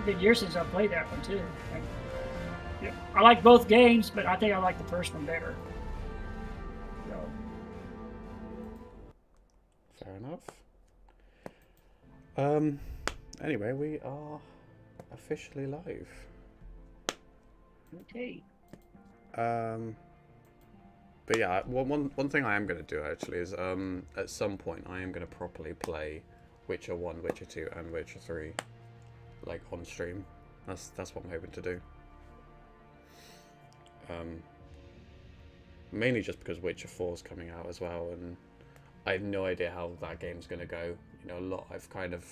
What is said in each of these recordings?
been years since I played that one too. Yeah, I like both games, but I think I like the first one better. So, Fair enough. Um. Anyway, we are officially live. okay. Um. But yeah, one thing I am going to do actually is at some point I am going to properly play Witcher 1, Witcher 2, and Witcher 3 like on stream. That's what I'm hoping to do. Um, Mainly just because Witcher 4 is coming out as well, and I have no idea how that game's going to go. You know, I've kind of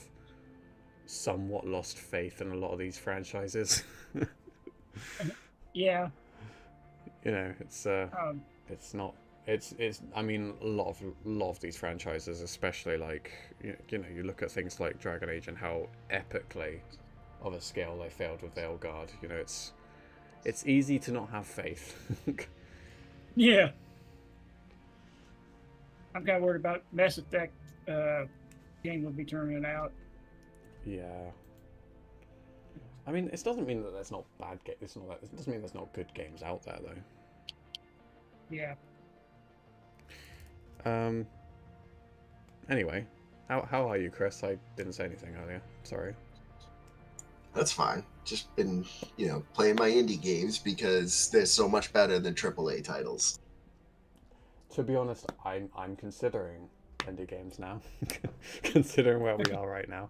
somewhat lost faith in a lot of these franchises. Yeah. You know, Um, it's not. It's. I mean, a lot of these franchises, especially like you know, you look at things like Dragon Age and how epically of a scale they failed with Veilguard. You know, it's easy to not have faith. yeah. I'm kind of worried about Mass Effect game will be turning out. Yeah. I mean, it doesn't mean that there's not bad games. It doesn't mean there's not good games out there though. Yeah. Um. Anyway, how are you, Chris? I didn't say anything earlier. Sorry. That's fine. Just been, playing my indie games because they're so much better than AAA titles. To be honest, I'm considering indie games now, considering where we are right now.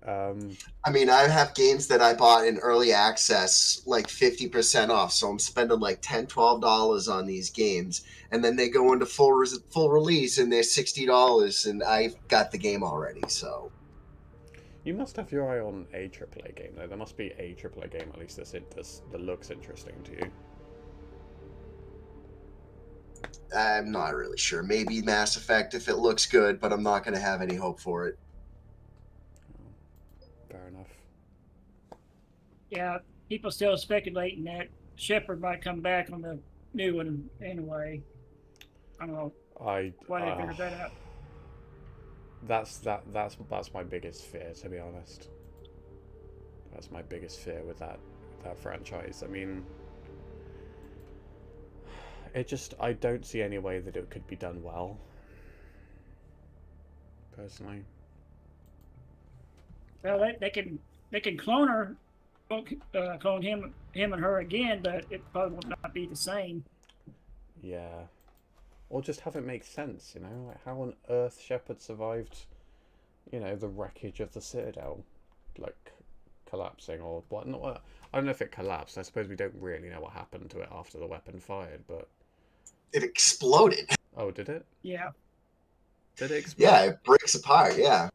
I mean, I have games that I bought in early access, like 50% off. So I'm spending like $10, $12 on these games. And then they go into full release and they're $60 and I've got the game already. So You must have your eye on a AAA game though. There must be a AAA game at least that looks interesting to you. I'm not really sure. Maybe Mass Effect if it looks good, but I'm not going to have any hope for it. Fair enough. Yeah. People still speculating that Shepard might come back on the new one anyway. I don't know why they figured that out. That's my biggest fear, to be honest. That's my biggest fear with that franchise. I mean, I don't see any way that it could be done well. Personally. Well, they can clone her, clone him and her again, but it probably will not be the same. Yeah. Or just have it make sense, you know? Like, how on earth Shepard survived, the wreckage of the Citadel, like, collapsing, or what? Not, I don't know if it collapsed. I suppose we don't really know what happened to it after the weapon fired, but... It exploded. Oh, did it? Yeah. Did it explode? Yeah, it breaks apart, yeah.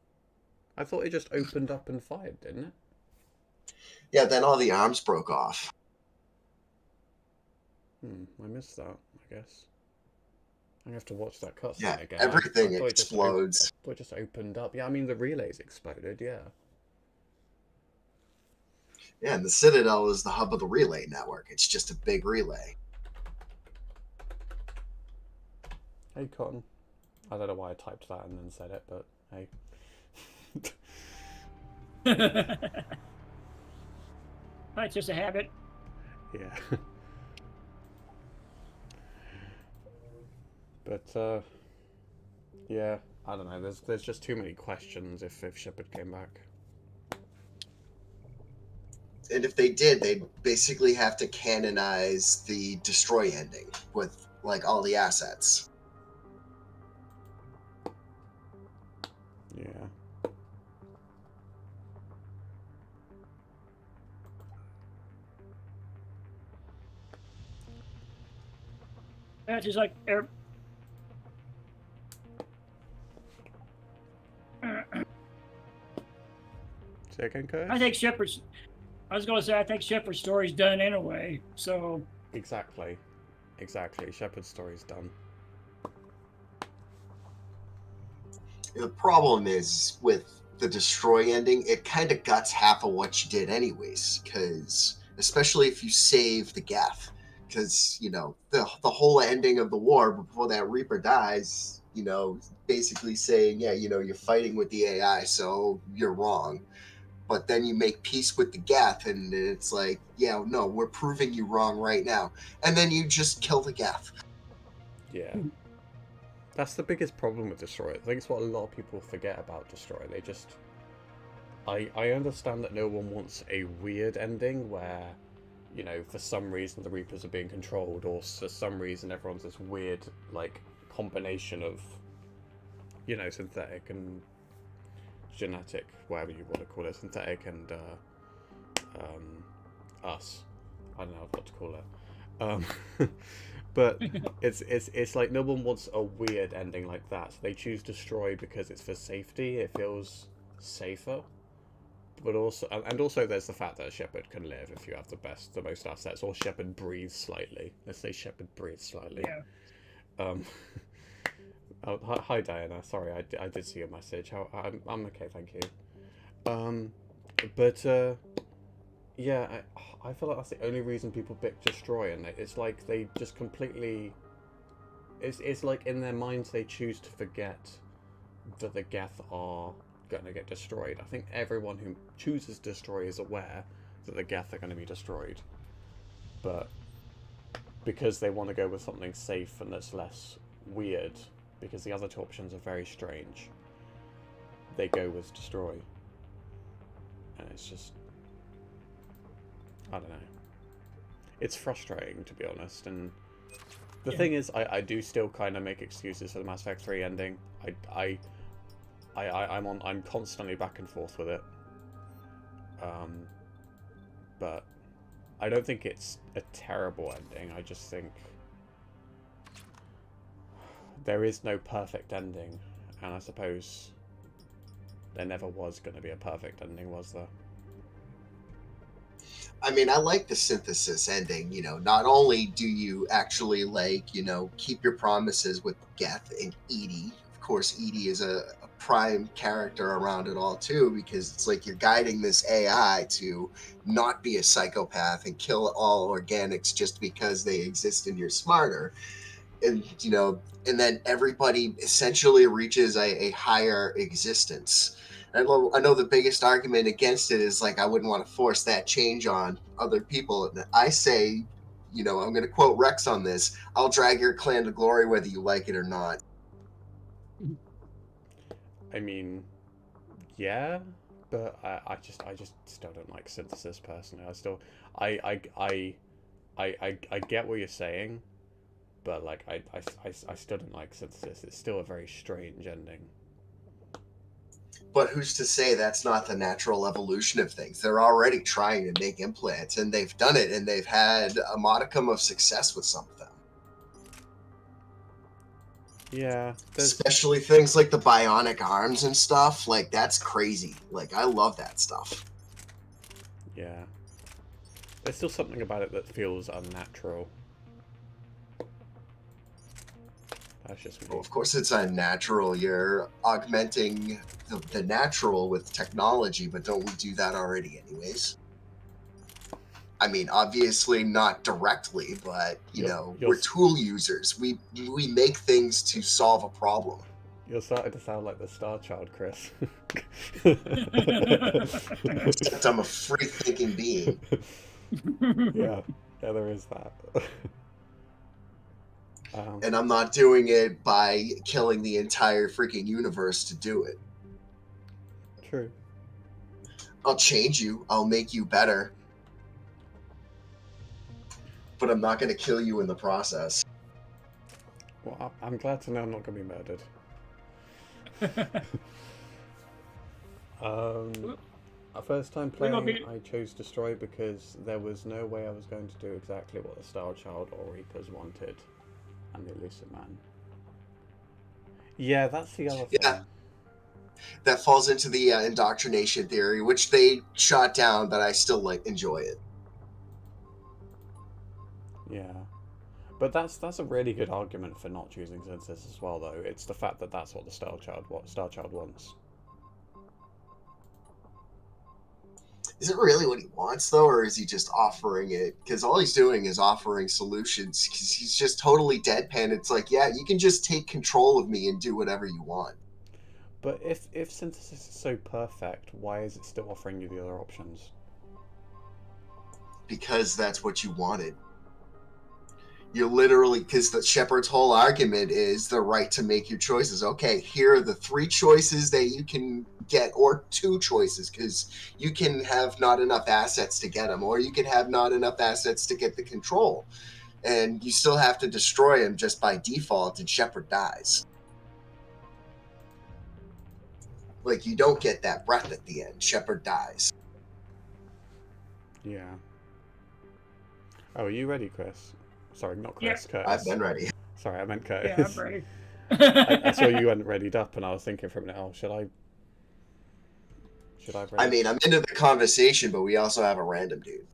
I thought it just opened up and fired, didn't it? Yeah, then all the arms broke off. I missed that, I guess. I'm gonna have to watch that cutscene again. Everything explodes. I thought it just opened up. Yeah, I mean, the relays exploded, yeah. Yeah, and the Citadel is the hub of the relay network. It's just a big relay. Hey, Cotton. I don't know why I typed that and then said it, but hey. It's just a habit. Yeah. But yeah, I don't know. There's just too many questions if Shepard came back. And if they did, they'd basically have to canonize the destroy ending with like all the assets. Yeah. Yeah, just like Say again, Curtis? I think Shepard's. I was going to say I think Shepard's story's done anyway. So Exactly. Shepard's story's done. The problem is with the destroy ending, it kind of guts half of what you did anyways, because especially if you save the Geth, because the whole ending of the war before that Reaper dies, basically saying, yeah, you're fighting with the AI, so you're wrong. but then you make peace with the Geth, and it's like, yeah, no, we're proving you wrong right now. And then you just kill the Geth. Yeah. That's the biggest problem with Destroy. I think it's what a lot of people forget about Destroy. They just... I understand that no one wants a weird ending where, you know, for some reason the Reapers are being controlled, or for some reason everyone's this weird, like, combination of, you know, synthetic and genetic, whatever you want to call it, synthetic and us. I don't know what to call it. But it's like no one wants a weird ending like that. So they choose Destroy because it's for safety. It feels safer. But also, and also there's the fact that a Shepard can live if you have the most assets, or Shepard breathes slightly. Let's say Shepard breathes slightly. Yeah. Oh, hi Diana. Sorry, I did see your message. I'm okay, thank you. Yeah, I feel like that's the only reason people pick Destroy, and it's like they just completely... It's like in their minds they choose to forget that the Geth are going to get destroyed. I think everyone who chooses Destroy is aware that the Geth are going to be destroyed. But because they want to go with something safe and that's less weird, because the other two options are very strange, they go with Destroy. And it's just... I don't know. It's frustrating, to be honest, and the thing is, I do still kind of make excuses for the Mass Effect 3 ending. I'm constantly back and forth with it. But I don't think it's a terrible ending. I just think there is no perfect ending, and I suppose there never was going to be a perfect ending, was there? I mean, I like the synthesis ending. You know, not only do you actually, like, you know, keep your promises with Geth and EDI. Of course, EDI is a prime character around it all too, because it's like you're guiding this AI to not be a psychopath and kill all organics just because they exist and you're smarter. And, you know, and then everybody essentially reaches a higher existence. I know the biggest argument against it is like, I wouldn't want to force that change on other people. And I say, you know, I'm going to quote Rex on this: I'll drag your clan to glory whether you like it or not. I mean, yeah, but I just still don't like synthesis personally. I get what you're saying, but like I still don't like synthesis. It's still a very strange ending. But who's to say that's not the natural evolution of things? They're already trying to make implants, and they've done it, and they've had a modicum of success with some of them. Yeah. Especially things like the bionic arms and stuff. Like, that's crazy. Like, I love that stuff. Yeah. There's still something about it that feels unnatural. That's just me. Well, of course it's unnatural. You're augmenting the natural with technology, but don't we do that already anyways? I mean, obviously not directly, but, you know, we're tool users. We make things to solve a problem. You're starting to sound like the Star Child, Chris. Except I'm a free-thinking being. Yeah, there is that. And I'm not doing it by killing the entire freaking universe to do it. True. I'll change you. I'll make you better. But I'm not going to kill you in the process. Well, I'm glad to know I'm not going to be murdered. First time playing, I chose Destroy because there was no way I was going to do exactly what the Star Child or Reapers wanted. And the Illusive Man. Yeah, that's the other thing. Yeah. That falls into the indoctrination theory, which they shot down, but I still enjoy it. Yeah. But that's a really good argument for not choosing synthesis as well, though. It's the fact that that's what the Star Child wants. Is it really what he wants, though, or is he just offering it? Because all he's doing is offering solutions, because he's just totally deadpan. It's like, yeah, you can just take control of me and do whatever you want. But if synthesis is so perfect, why is it still offering you the other options? Because that's what you wanted. You literally, because the Shepard's whole argument is the right to make your choices. Okay, here are the 3 choices that you can get, or 2 choices, because you can have not enough assets to get them, or you can have not enough assets to get the control. And you still have to destroy him just by default, and Shepard dies. Like, you don't get that breath at the end. Shepard dies. Yeah. Oh, are you ready, Chris? Sorry, not Chris, Yeah. Curtis. I've been ready. Sorry, I meant Curtis. Yeah, I'm ready. I saw you hadn't readied up, and I was thinking from now, should I ready? I mean, I'm into the conversation, but we also have a random dude.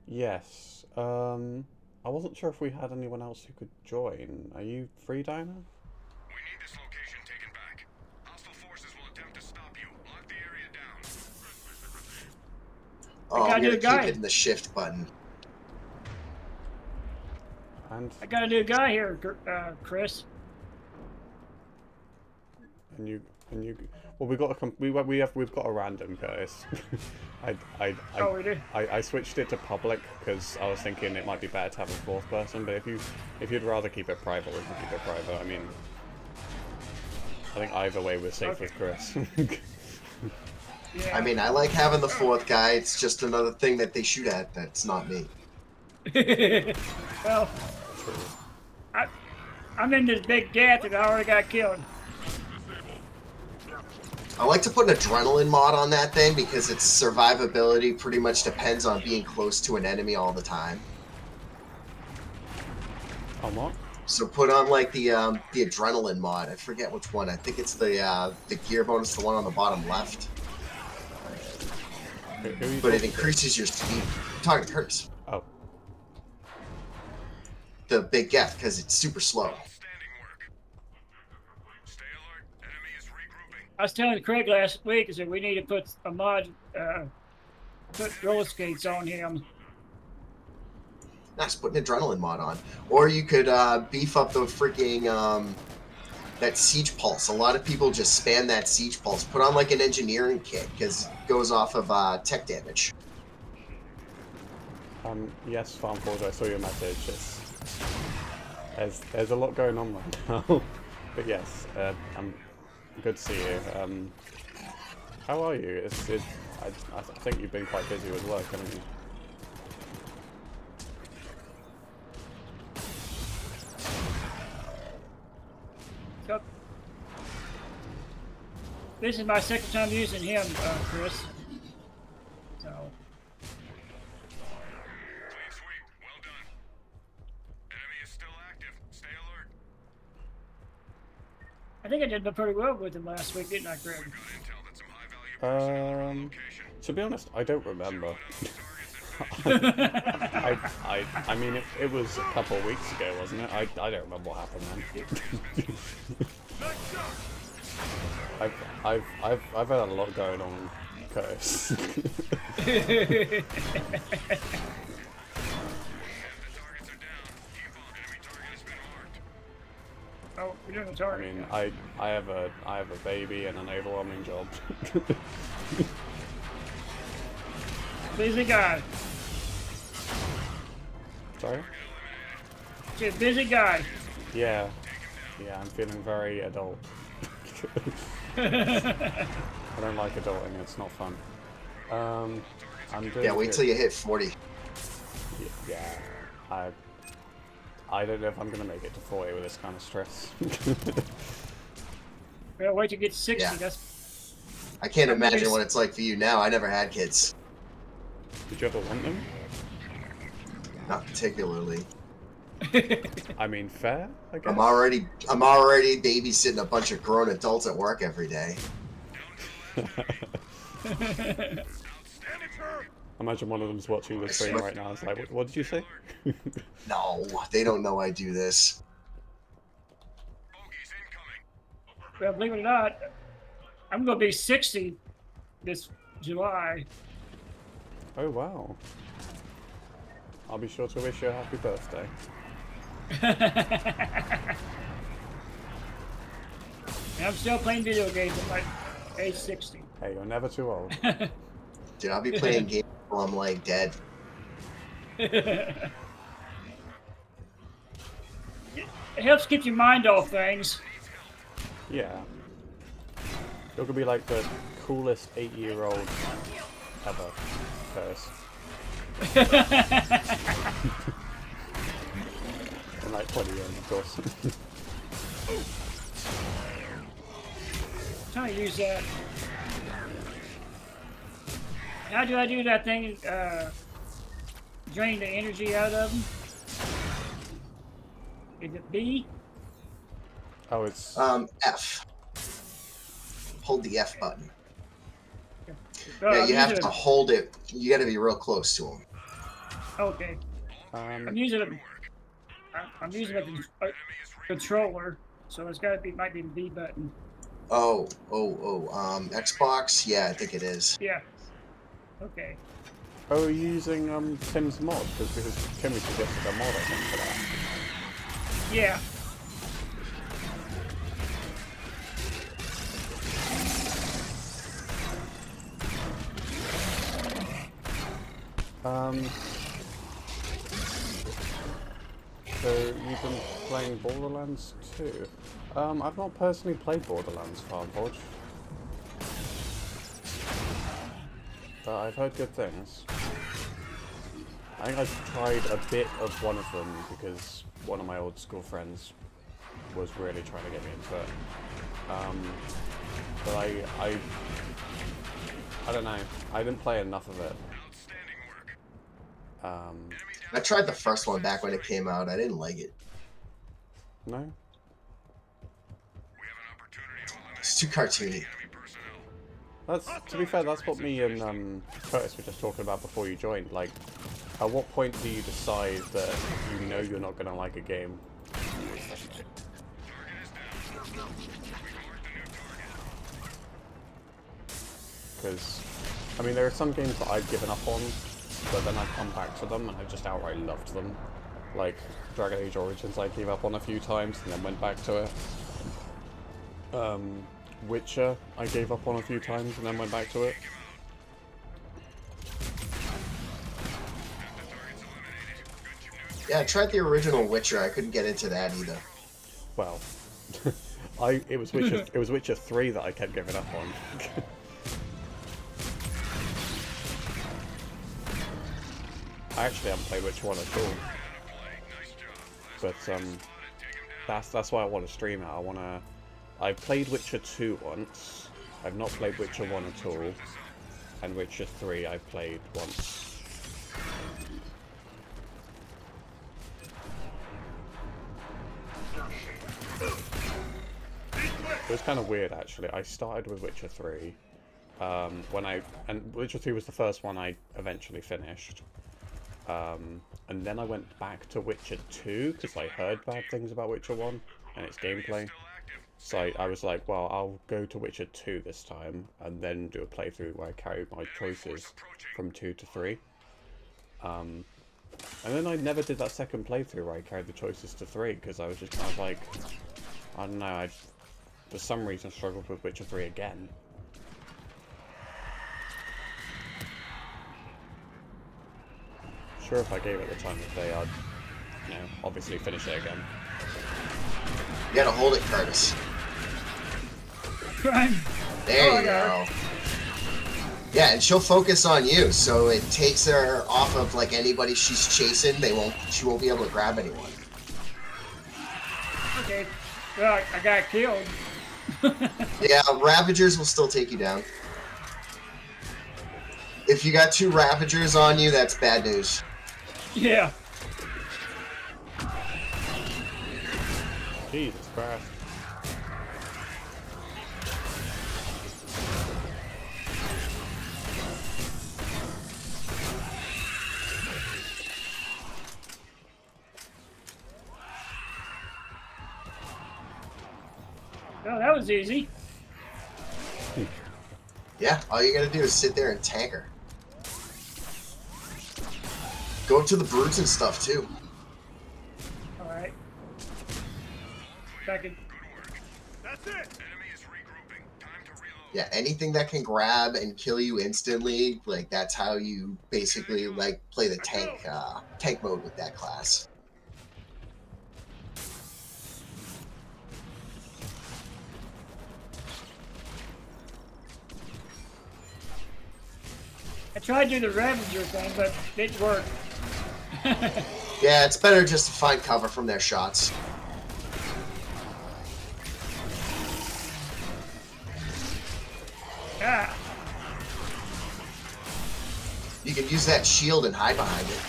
Yes. I wasn't sure if we had anyone else who could join. Are you free, Dinah? We need this location taken back. Hostile forces will attempt to stop you. Lock the area down. Oh, I'm do gonna a guy. keep hitting the shift button. And I got a new guy here, Chris. and you. Well, we've got a random, Curtis. Oh, we do? I switched it to public because I was thinking it might be better to have a 4th person. But if you'd rather keep it private, we can keep it private. I mean, I think either way we're safe with Chris. Yeah. I mean, I like having the 4th guy. It's just another thing that they shoot at that's not me. Well, I'm in this big gap that I already got killed. I like to put an adrenaline mod on that thing because its survivability pretty much depends on being close to an enemy all the time. On what? So put on like the adrenaline mod. I forget which one. I think it's the gear bonus, the one on the bottom left. But it increases your speed. I'm talking to Curtis. Oh. The big gap because it's super slow. Outstanding work. Stay alert. Enemy is regrouping. I was telling Craig last week is that we need to put a mod, put roller skates on him. Nice, put an adrenaline mod on. Or you could beef up the freaking that siege pulse. A lot of people just spam that siege pulse. Put on like an engineering kit because it goes off of tech damage. Yes, Farm Forge, I saw your message. There's a lot going on right now. But yes, I'm good to see you. How are you? I think you've been quite busy with work, haven't you? So, this is my 2nd time using him, Chris. So. Clean sweep. Well done. Enemy is still active. Stay alert. I think I did pretty well with him last week, didn't I, Greg? Got intel that some high value personnel are on location. To be honest, I don't remember. Targets in front. I mean, it was a couple of weeks ago, wasn't it? I don't remember what happened then. I've had a lot going on, Curtis. The targets are down. Keep on. Enemy target has been marked. Oh, we're doing the I target. mean, I have a baby and an overwhelming job. Busy guy. Sorry? Just busy guy. Yeah, I'm feeling very adult. I don't like adulting, it's not fun. I'm doing Yeah, wait good. till you hit 40. Yeah, I don't know if I'm gonna make it to 40 with this kind of stress. Well, wait till you get to 60. Yeah. That's I can't imagine what it's like for you now. I never had kids. Did you ever want them? Not particularly. I mean, fair, I guess. I'm already babysitting a bunch of grown adults at work every day. Imagine one of them's watching the stream right now. It's like, what did you say? No, they don't know I do this. Bogeys incoming. well, believe it or not, I'm going to be 60 this July. Oh wow. I'll be sure to wish you a happy birthday. I'm still playing video games at like age 60. Hey, you're never too old. Dude, I'll be playing games until I'm like dead. It helps keep your mind off things. Yeah. You're gonna be like the coolest 8-year-old ever. First. And like 20 years, of course. Trying to use that. How do I do that thing? Drain the energy out of them? Is it B? Oh, it's... F. Hold the F button. Oh, Yeah, you have to hold it. You got to be real close to them. Okay. I'm using a controller, so it's got to be might be the B button. Xbox? Yeah, I think it is. Yeah. Okay. Oh, are you using Tim's mod? Because Timmy suggested a mod, I think, for that. Yeah. So you've been playing Borderlands 2? I've not personally played Borderlands, Farmforge. But I've heard good things. I think I've tried a bit of one of them because one of my old school friends was really trying to get me into it. But I don't know. I didn't play enough of it. I tried the first one back when it came out. I didn't like it. No? It's too cartoony. That's, to be fair, that's what me and Curtis were just talking about before you joined. Like, at what point do you decide that you know you're not going to like a game? Because, I mean, there are some games that I've given up on, but then I come back to them and I just outright loved them. Like Dragon Age Origins I gave up on a few times and then went back to it. Witcher I gave up on a few times and then went back to it. Yeah, I tried the original Witcher. I couldn't get into that either. Well, it was Witcher 3 that I kept giving up on. I actually haven't played Witcher 1 at all. But that's why I want to stream it. I've played Witcher 2 once. I've not played Witcher 1 at all. And Witcher 3 I played once. It was kind of weird actually. I started with Witcher 3. And Witcher 3 was the first one I eventually finished. And then I went back to Witcher 2 because I heard bad things about Witcher 1 and its gameplay. So I was like, well, I'll go to Witcher 2 this time and then do a playthrough where I carry my choices from 2 to 3. And then I never did that second playthrough where I carried the choices to 3 because I was just kind of like, I don't know, I for some reason struggled with Witcher 3 again. Sure, if I gave it the time of day, I'd, you know, obviously finish it again. You gotta hold it, Curtis. Crime. There you go. Yeah, and she'll focus on you, so it takes her off of like anybody she's chasing. She won't be able to grab anyone. Okay. Well, I got killed. Yeah, Ravagers will still take you down. If you got 2 Ravagers on you, that's bad news. Yeah. Jesus Christ. Well, that was easy. Yeah, all you gotta do is sit there and tank her. Go up to the brutes and stuff too. All right. Back in. That's it. Enemy is Yeah, anything that can grab and kill you instantly, like that's how you basically like play the tank mode with that class. I tried to do the Ravager thing, but it didn't work. Yeah, it's better just to find cover from their shots. Ah. You can use that shield and hide behind it.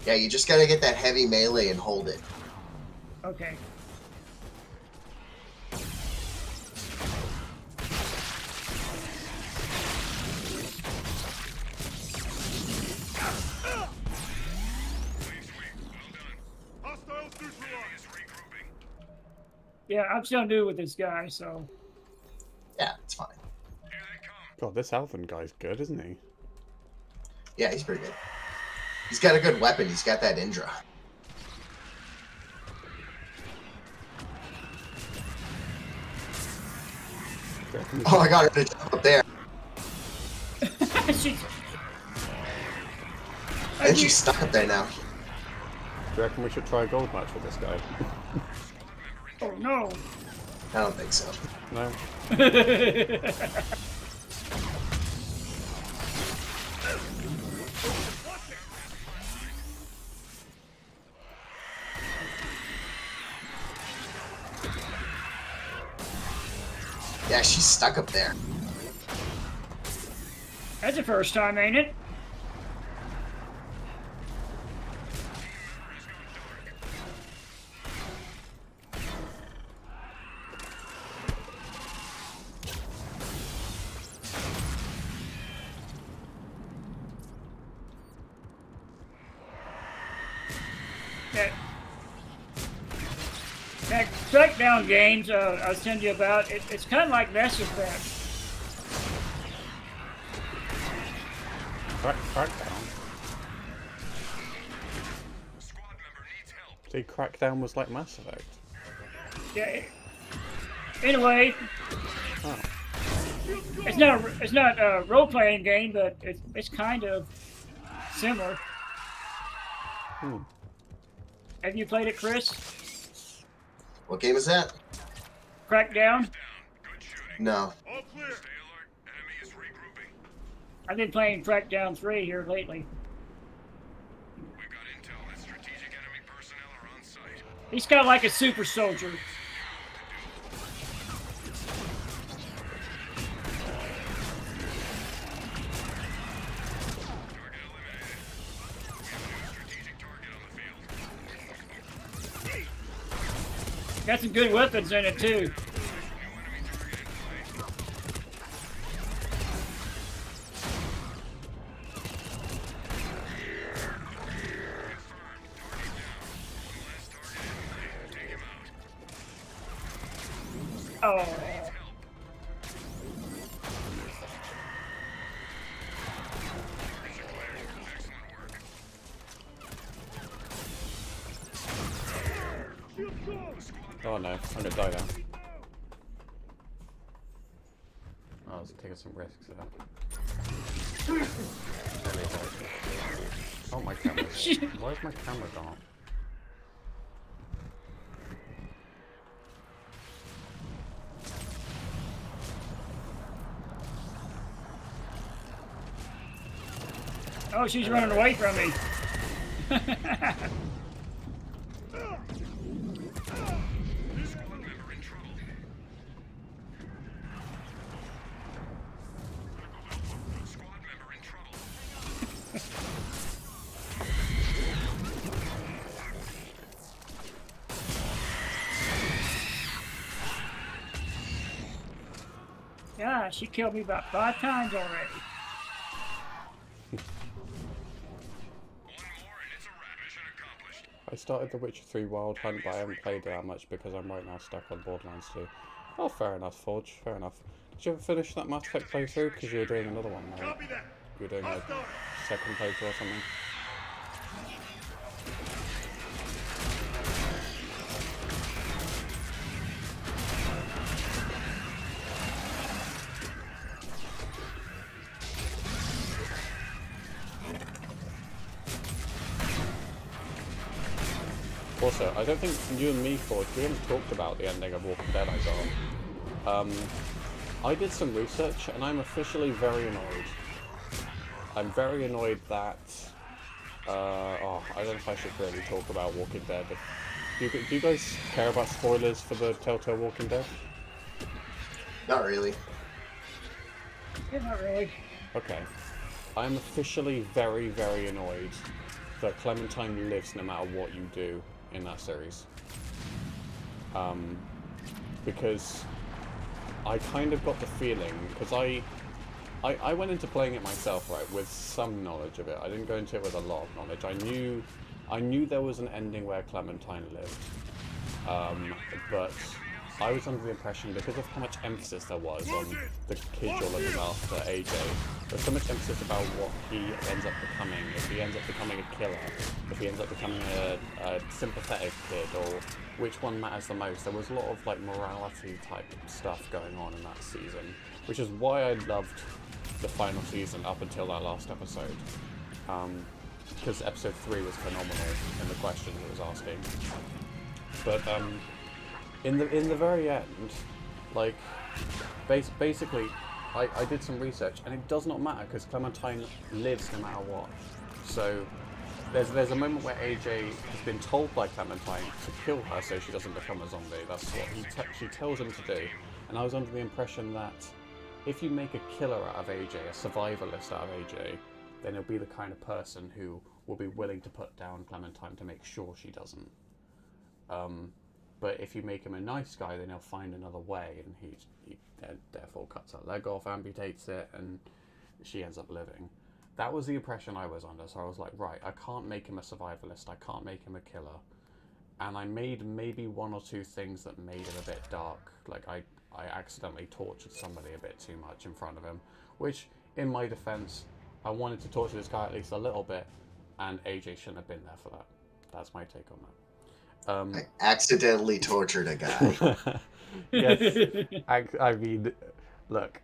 Yeah, you just gotta get that heavy melee and hold it. Okay. Yeah, I'm still new with this guy, so. Yeah, it's fine. God, this Alvin guy's good, isn't he? Yeah, he's pretty good. He's got a good weapon. He's got that Indra. Oh, I got her to jump up there. I think she's stuck up there now. Do you reckon we should try a gold match with this guy? Oh no! I don't think so. No? Yeah, she's stuck up there. That's the first time, ain't it? That Crackdown games I was telling you about, it's kind of like Mass Effect. Crackdown? See, Crackdown was like Mass Effect. Yeah. Anyway, Oh. it's not a role-playing game, but it's kind of similar. Hmm. Have you played it, Chris? What game is that? Crackdown? No. I've been playing Crackdown 3 here lately. He's kind of like a super soldier. Got some good weapons in it too. Oh. Oh no, I'm gonna die now. I was taking some risks there. Oh, my camera. Where's my camera gone? Oh, she's running away from me. Yeah, she killed me about 5 times already. I started The Witcher 3 Wild Hunt, but I haven't played it that much because I'm right now stuck on Borderlands 2. Oh, fair enough, Forge. Fair enough. Did you ever finish that Mass Effect playthrough? Because you were doing another one, right? Copy that. You were doing a second playthrough or something. Also, I don't think you and me, Forge, we haven't talked about the ending of Walking Dead I got. I did some research, and I'm officially very annoyed. I'm very annoyed that... I don't know if I should really talk about Walking Dead. Do you guys care about spoilers for the Telltale Walking Dead? Not really. Yeah, not really. Okay. I'm officially very, very annoyed that Clementine lives no matter what you do in that series. Because I kind of got the feeling, because I went into playing it myself, right, with some knowledge of it. I didn't go into it with a lot of knowledge. I knew there was an ending where Clementine lived, but I was under the impression, because of how much emphasis there was on the kid you're looking after, AJ, there's so much emphasis about what he ends up becoming, if he ends up becoming a killer, if he ends up becoming a sympathetic kid, or which one matters the most. There was a lot of like morality type stuff going on in that season, which is why I loved the final season up until that last episode. Because episode 3 was phenomenal in the questions it was asking. But in the very end, like, basically, I did some research, and it does not matter because Clementine lives no matter what. So there's a moment where AJ has been told by Clementine to kill her so she doesn't become a zombie. That's what she tells him to do. And I was under the impression that if you make a killer out of AJ, a survivalist out of AJ, then he'll be the kind of person who will be willing to put down Clementine to make sure she doesn't. But if you make him a nice guy, then he'll find another way, and he therefore cuts her leg off, amputates it, and she ends up living. That was the impression I was under, so I was like, right, I can't make him a survivalist, I can't make him a killer. And I made maybe one or two things that made it a bit dark. Like, I accidentally tortured somebody a bit too much in front of him, which, in my defense, I wanted to torture this guy at least a little bit, and AJ shouldn't have been there for that. That's my take on that. I accidentally tortured a guy. Yes, I mean, look,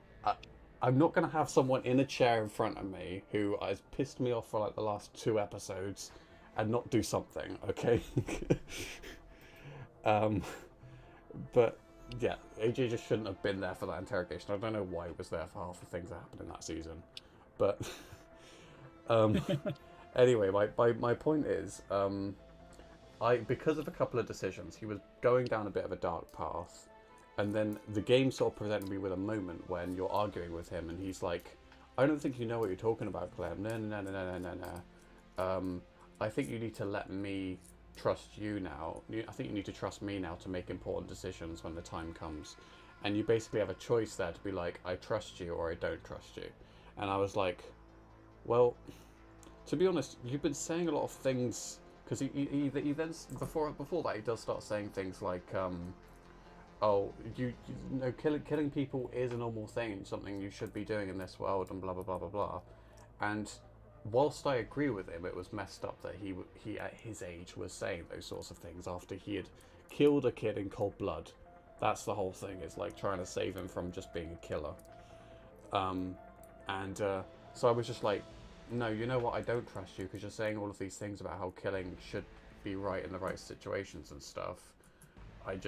I'm not going to have someone in a chair in front of me who has pissed me off for like the last 2 episodes and not do something, okay? But yeah, AJ just shouldn't have been there for that interrogation. I don't know why he was there for half the things that happened in that season. But anyway, my point is, because of a couple of decisions, he was going down a bit of a dark path, and then the game sort of presented me with a moment when you're arguing with him, and he's like, I don't think you know what you're talking about, Clem. No. I think you need to let me trust you now. I think you need to trust me now to make important decisions when the time comes. And you basically have a choice there to be like, I trust you or I don't trust you. And I was like, well, to be honest, you've been saying a lot of things. Because he then, before that, he does start saying things like, you know, killing people is a normal thing, something you should be doing in this world, and blah blah blah blah blah. And whilst I agree with him, it was messed up that he at his age was saying those sorts of things after he had killed a kid in cold blood. That's the whole thing. Is like trying to save him from just being a killer. So I was just like, no, you know what, I don't trust you because you're saying all of these things about how killing should be right in the right situations and stuff. I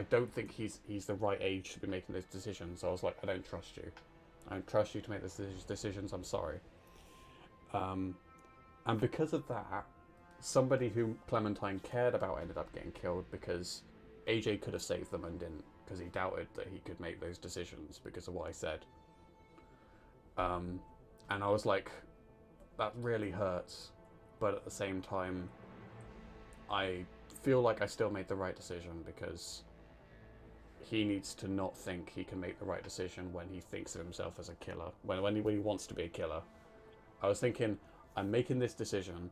don't think he's the right age to be making those decisions. So I was like, I don't trust you. I don't trust you to make those decisions, I'm sorry. And because of that, somebody who Clementine cared about ended up getting killed because AJ could have saved them and didn't, because he doubted that he could make those decisions because of what I said. And I was like, that really hurts, but at the same time, I feel like I still made the right decision because he needs to not think he can make the right decision when he thinks of himself as a killer, when he wants to be a killer. I was thinking, I'm making this decision,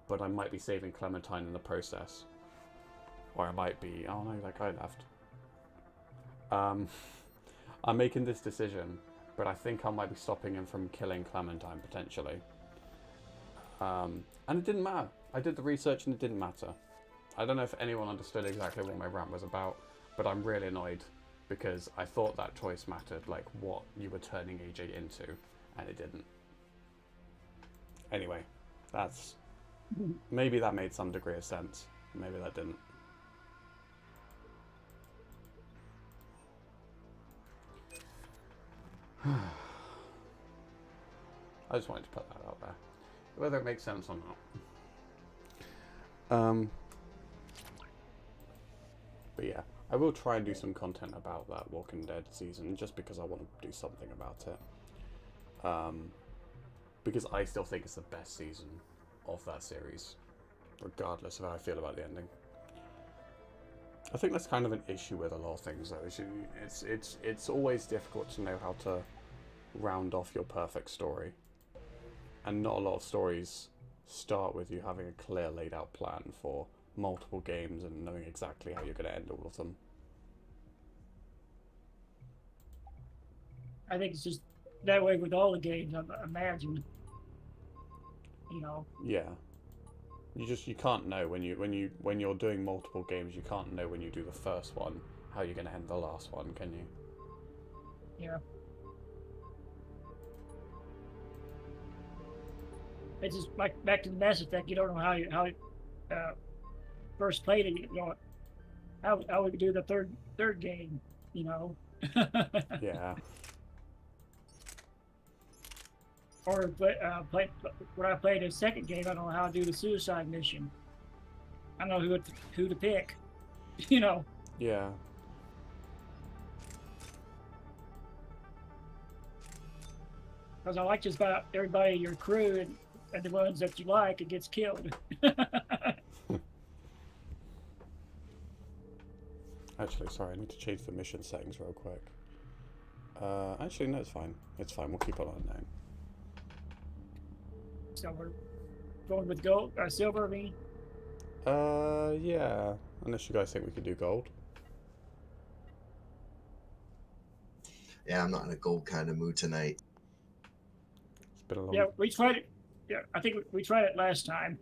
but I might be saving Clementine in the process. Or I might be, oh no, that guy left. I'm making this decision, but I think I might be stopping him from killing Clementine potentially. And it didn't matter. I did the research and it didn't matter. I don't know if anyone understood exactly what my rant was about, but I'm really annoyed because I thought that choice mattered, like what you were turning AJ into, and it didn't. Anyway, that's... maybe that made some degree of sense. Maybe that didn't. I just wanted to put that out there. Whether it makes sense or not. But yeah, I will try and do some content about that Walking Dead season, just because I want to do something about it. Because I still think it's the best season of that series, regardless of how I feel about the ending. I think that's kind of an issue with a lot of things, though. It's always difficult to know how to round off your perfect story, and not a lot of stories start with you having a clear laid out plan for multiple games and knowing exactly how you're going to end all of them. I think it's just that way with all the games, I imagine. You know. Yeah. You can't know when you're doing multiple games. You can't know when you do the first one how you're going to end the last one, can you? Yeah. It's just like back to the Mass Effect. You don't know how you first played it. You know how we do the third game. You know. Yeah. Or when I played a second game, I don't know how to do the suicide mission. I don't know who to pick. You know. Yeah. Because I like just about everybody in your crew and the ones that you like, it gets killed. Actually, sorry, I need to change the mission settings real quick. Actually, no, it's fine. It's fine. We'll keep it on 9. So we're going with gold, silver, I mean? Yeah. Unless you guys think we could do gold. Yeah, I'm not in a gold kind of mood tonight. It's been a long... Yeah, we tried it. Yeah, I think we tried it last time.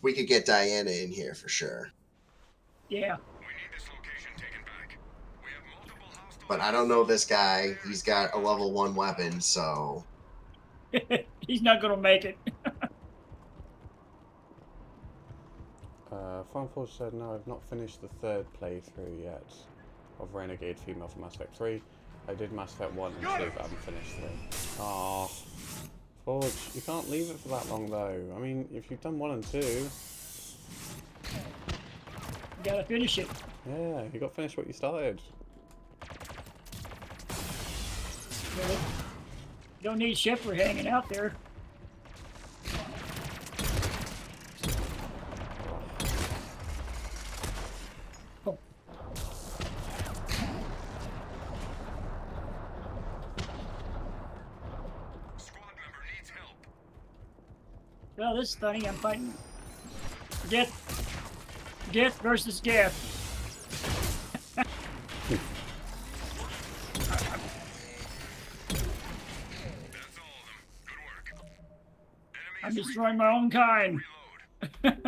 We could get Diana in here for sure. Yeah. We need this location taken back. We have multiple hostiles. But I don't know this guy. He's got a level 1 weapon, so... He's not going to make it. Final Forge said, no, I've not finished the 3rd playthrough yet of Renegade Female for Mass Effect 3. I did Mass Effect 1 and 2, but I haven't finished 3. Aww. Forge, you can't leave it for that long, though. I mean, if you've done 1 and 2... You gotta finish it. Yeah, you got to finish what you started. Really? You don't need Shepard hanging out there. Oh. Squad member needs help. Well, this is funny. I'm fighting Geth versus Geth. I'm destroying my own kind. Enemies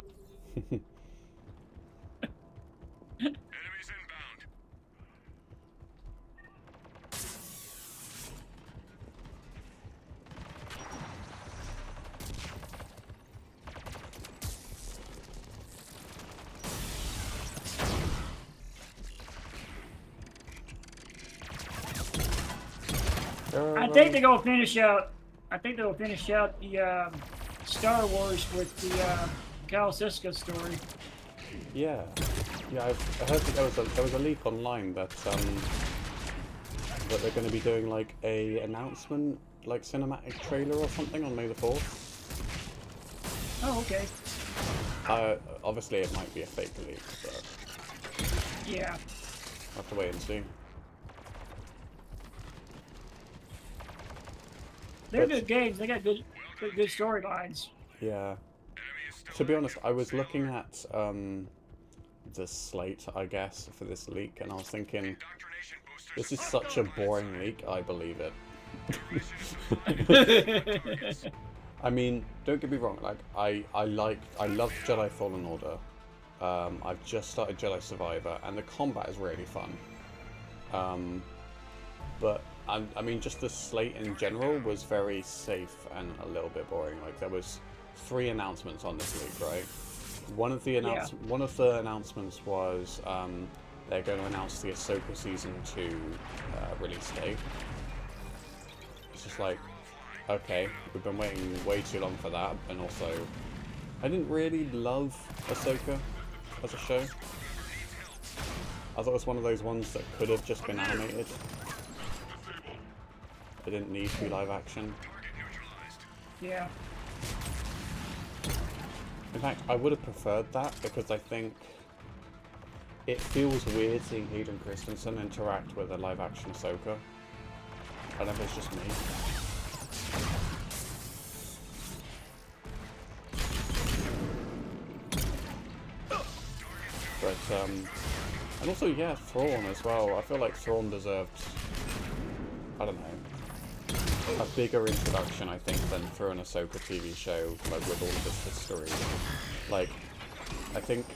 inbound. I think they're gonna finish out. I think they'll finish out the Star Wars with the Cal Siska story. Yeah, yeah. I heard that there was a leak online that they're going to be doing like a announcement, like cinematic trailer or something on May the 4th. Oh, okay. Obviously it might be a fake leak, but Yeah. we'll have to wait and see. They're good games. They got good storylines. Yeah. To be honest, I was looking at the slate, I guess, for this leak, and I was thinking, Indoctrination boosters this is up such a the boring leak, I believe it. Yeah. I mean, don't get me wrong, like, I love Jedi Fallen Order. I've just started Jedi Survivor, and the combat is really fun. But, I mean, just the slate in general was very safe and a little bit boring. Like, there was 3 announcements on this leak, right? One of the announcements was they're going to announce the Ahsoka Season 2 release date. It's just like, okay, we've been waiting way too long for that, and also, I didn't really love Ahsoka as a show. I thought it was one of those ones that could have just been animated. It didn't need to be live action. Yeah. In fact, I would have preferred that because I think it feels weird seeing Hayden Christensen interact with a live action Ahsoka. I don't know if it's just me. But, and also, yeah, Thrawn as well. I feel like Thrawn deserved, I don't know, a bigger introduction, I think, than through an Ahsoka TV show, like, with all of its history. Like, I think,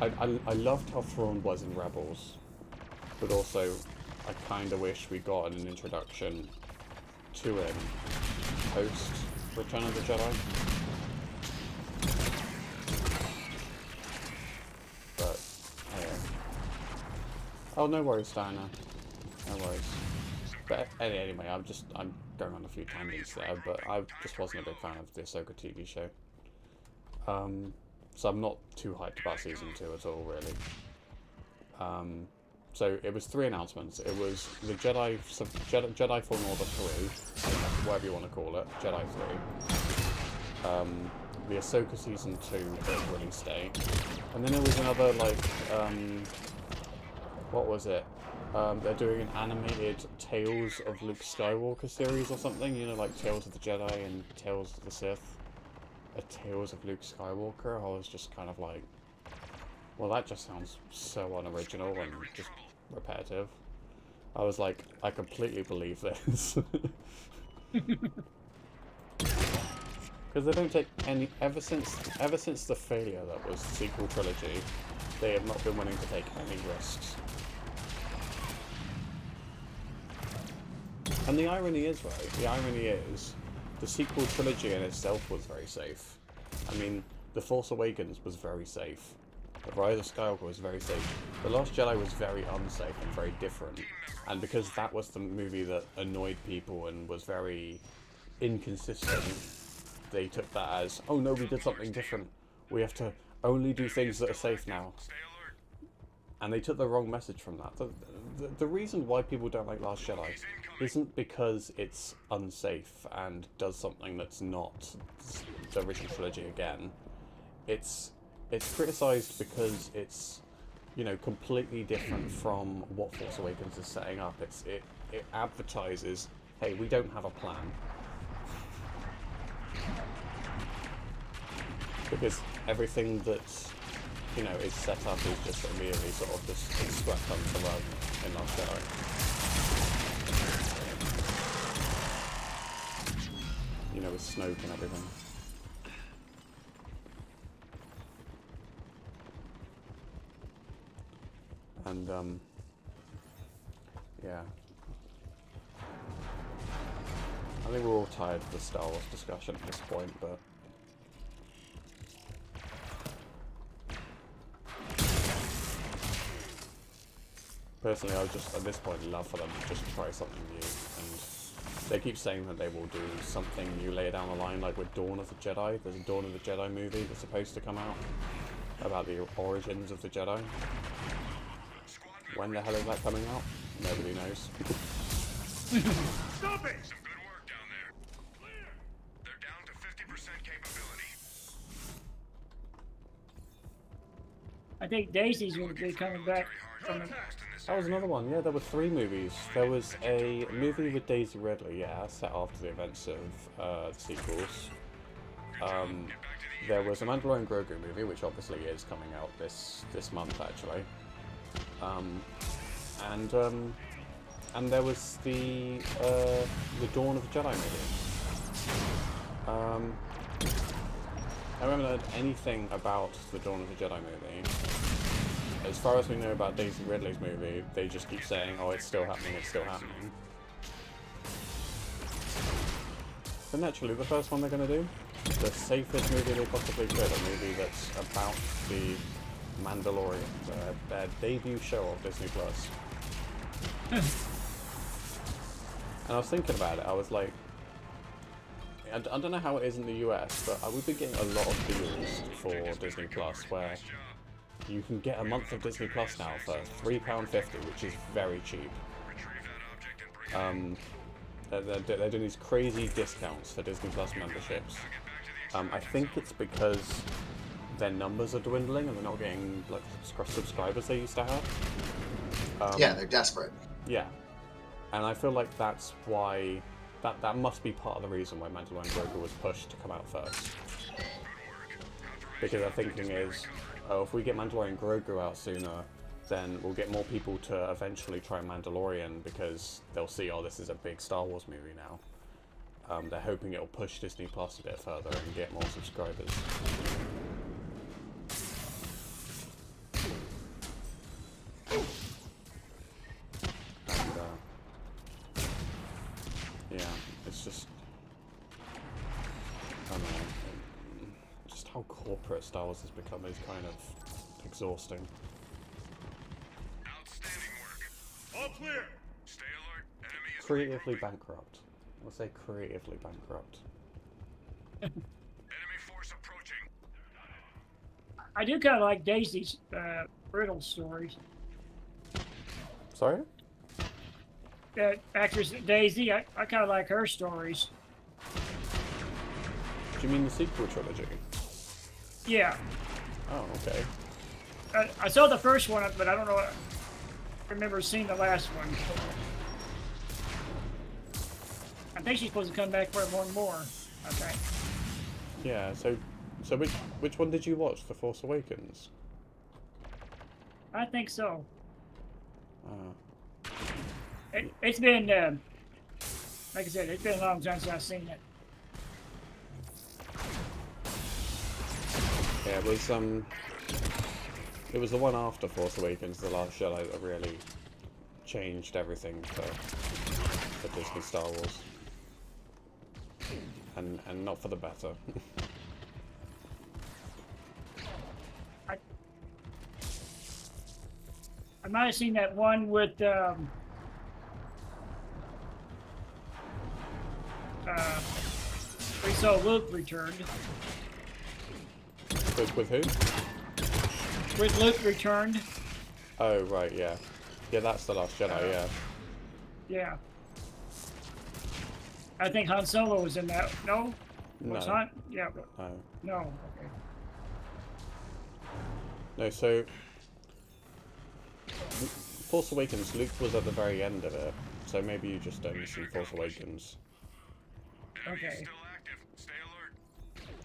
I loved how Thrawn was in Rebels, but also, I kind of wish we got an introduction to him post Return of the Jedi. But, yeah. Oh, no worries, Diana. No worries. But anyway, I'm going on a few tangents there, but I just wasn't a big fan of the Ahsoka TV show. So I'm not too hyped about Season 2 at all, really. So it was 3 announcements. It was the Jedi Fallen Order 3, whatever you want to call it, Jedi 3. The Ahsoka Season 2 release date. And then there was another, like, what was it? They're doing an animated Tales of Luke Skywalker series or something, you know, like Tales of the Jedi and Tales of the Sith. A Tales of Luke Skywalker. I was just kind of like, well, that just sounds so unoriginal and just repetitive. I was like, I completely believe this. Because they don't take any, ever since the failure that was the sequel trilogy, they have not been willing to take any risks. And the irony is, right, the irony is, the sequel trilogy in itself was very safe. I mean, The Force Awakens was very safe. The Rise of Skywalker was very safe. The Last Jedi was very unsafe and very different. And because that was the movie that annoyed people and was very inconsistent, they took that as, oh no, we did something different. We have to only do things that are safe now. And they took the wrong message from that. The reason why people don't like Last Jedi isn't because it's unsafe and does something that's not the original trilogy again. It's criticised because it's, you know, completely different from what Force Awakens is setting up. It advertises, hey, we don't have a plan. Because everything that's, you know, is set up is just immediately sort of just swept under the rug in Last Jedi. You know, with Snoke and everything. And, yeah. I think we're all tired of the Star Wars discussion at this point, but... Personally, I would just, at this point, love for them to just try something new, and they keep saying that they will do something new later down the line, like with Dawn of the Jedi. There's a Dawn of the Jedi movie that's supposed to come out about the origins of the Jedi. When the hell is that coming out? Nobody knows. Stop it! Some good work down there. Clear. They're down to 50% capability. I think Daisy's going to be coming back from the... That was another one, yeah, there were 3 movies. There was a movie with Daisy Ridley, yeah, set after the events of the sequels. Get back to the there was a Mandalorian Grogu movie, which obviously is coming out this month actually. And there was the Dawn of the Jedi movie. I haven't heard anything about the Dawn of the Jedi movie. As far as we know about Daisy Ridley's movie, they just keep saying, "Oh, it's still happening, it's still happening." But naturally, the first one they're going to do, the safest movie they possibly could, a movie that's about the Mandalorian, their debut show on Disney Plus. And I was thinking about it, I was like, I don't know how it is in the US, but we've been getting a lot of deals for Disney Plus where you can get a month of Disney Plus now for £3.50, which is very cheap. They're doing these crazy discounts for Disney Plus memberships. I think it's because their numbers are dwindling and they're not getting like subscribers they used to have. Yeah, they're desperate. Yeah, and I feel like that's why that must be part of the reason why Mandalorian Grogu was pushed to come out first. Because their thinking is, oh, if we get Mandalorian Grogu out sooner, then we'll get more people to eventually try Mandalorian because they'll see, oh, this is a big Star Wars movie now. They're hoping it'll push Disney Plus a bit further and get more subscribers. And, yeah, it's just, I don't know, just how corporate Star Wars has become is kind of exhausting. Outstanding work. All clear. Stay alert. Enemy is Creatively bankrupt. We'll say creatively bankrupt. enemy force approaching. I do kind of like Daisy's Brittle stories. Sorry? Actress Daisy, I kind of like her stories. Do you mean the sequel trilogy? Yeah. Oh, okay. I saw the first one, but I don't know. I remember seeing the last one. I think she's supposed to come back for one more. Okay. Yeah, so which one did you watch? The Force Awakens? I think so. Uh, It's been, like I said, it's been a long time since I've seen it. yeah, it was the one after Force Awakens, The Last Jedi, that really changed everything for Disney Star Wars. And not for the better. I might have seen that one with we saw Luke returned. With who? With Luke returned. Oh, right, yeah. Yeah, that's The Last Jedi, yeah. Yeah. I think Han Solo was in that. No? No. Was Han? Yeah. No. No. Okay. No, so Force Awakens, Luke was at the very end of it, so maybe you just only see Force Awakens. Okay. Still active. Stay alert.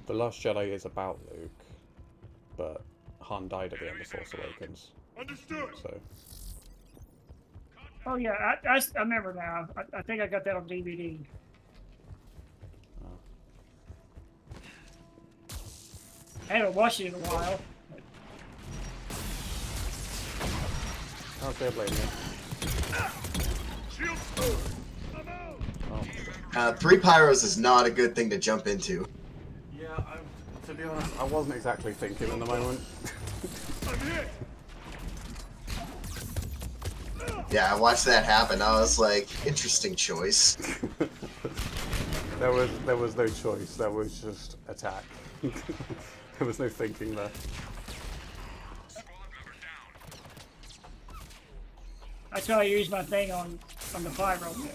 The Last Jedi is about Luke, but Han died at the end of Force Awakens, Understood. so... Oh yeah, I remember now. I think I got that on DVD. I haven't watched it in a while. Can't say I blame you. Shield. Oh. 3 pyros is not a good thing to jump into. Yeah, to be honest, I wasn't exactly thinking in the moment. I'm hit. Yeah, I watched that happen. I was like, interesting choice. There was no choice. There was just attack. There was no thinking there. Squad member down. That's how I use my thing on the pyro. Okay.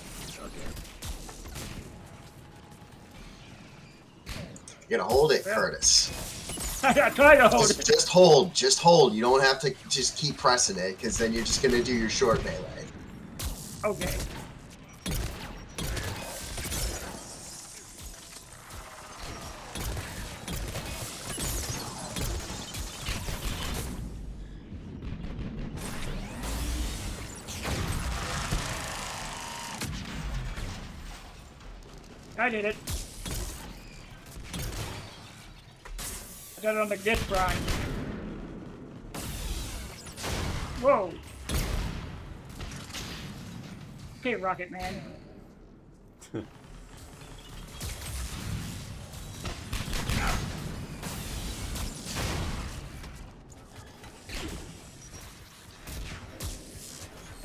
You gotta hold it, Curtis. I tried to hold it. Just hold. You don't have to just keep pressing it, because then you're just gonna do your short melee. Okay. I did it. I got it on the gift grind. Whoa. Okay, Rocket Man.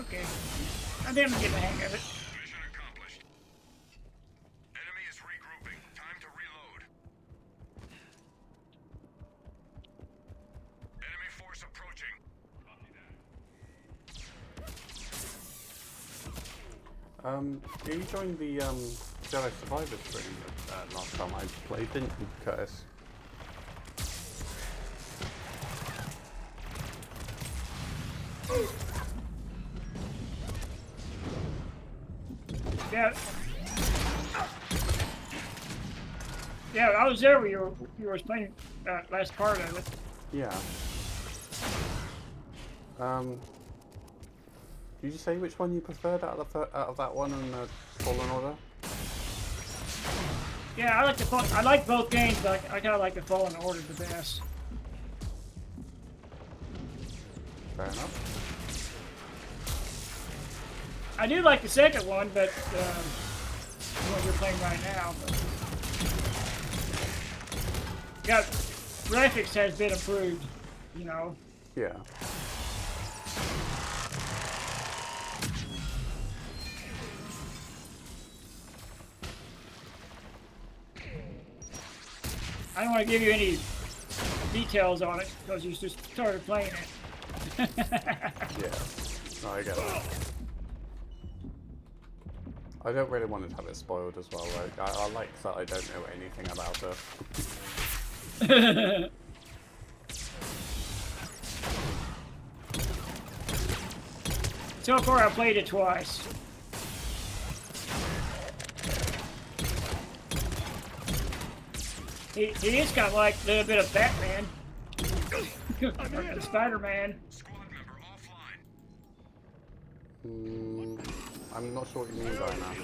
Okay. I didn't get the hang of it. Mission accomplished. Enemy is regrouping. Time to reload. Enemy force approaching. Yeah, you joined the Jedi Survivor stream last time I played, didn't you, Curtis? Yeah. Yeah, I was there when you were playing last part of it. Yeah. Did you say which one you preferred out of that one and Fallen Order? Yeah, I like both games, but I kinda like the Fallen Order the best. Fair enough. I do like the second one, but the one you're playing right now. But yeah, graphics has been improved, you know. Yeah. I don't want to give you any details on it because you just started playing it. Yeah. No, I get that. I don't really want to have it spoiled as well. Like, I like that I don't know anything about it. So far, I played it twice. He is kind of like a little bit of Batman. Spider-Man. Squad member offline. I'm not sure what you mean by that.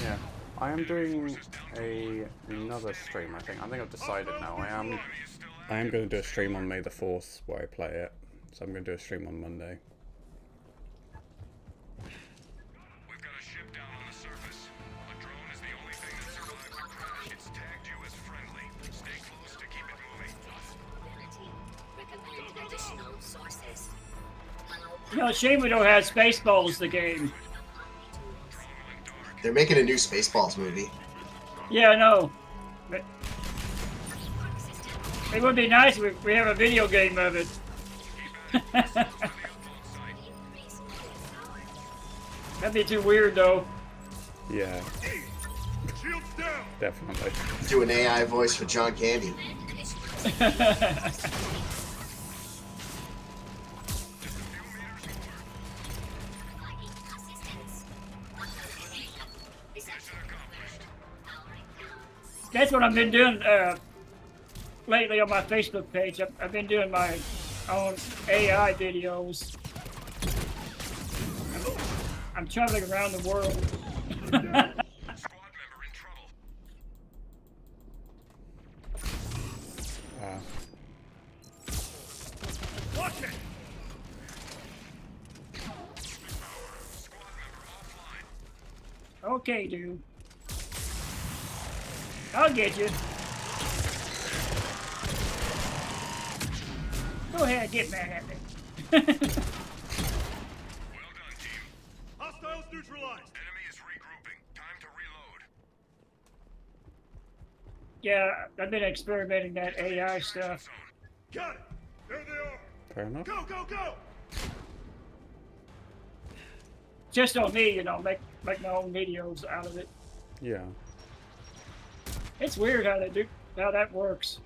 Yeah, I am doing another stream. I think I've decided now. I am going to do a stream on May the 4th where I play it. So I'm going to do a stream on Monday. We've got a ship down on the surface. A drone is the only thing that survived the crash. It's tagged you as friendly. Stay close to keep it moving. Recommend additional sources. You know, shame we don't have Spaceballs, the game. They're making a new Spaceballs movie. Yeah, I know. But it would be nice if we have a video game of it. That'd be too weird, though. Yeah. Definitely. Do an AI voice for John Candy. That's what I've been doing lately on my Facebook page. I've been doing my own AI videos. I'm traveling around the world. Squad member in trouble. Watch it. Squad member offline. Okay, dude. I'll get you. Go ahead, get mad at me. Well done, team. Hostiles neutralized. Enemy is regrouping. Time to reload. Yeah, I've been experimenting that AI stuff. Got it. There they are. Fair enough. Go, go, go. Just on me, you know, make my own videos out of it. Yeah. It's weird how that works.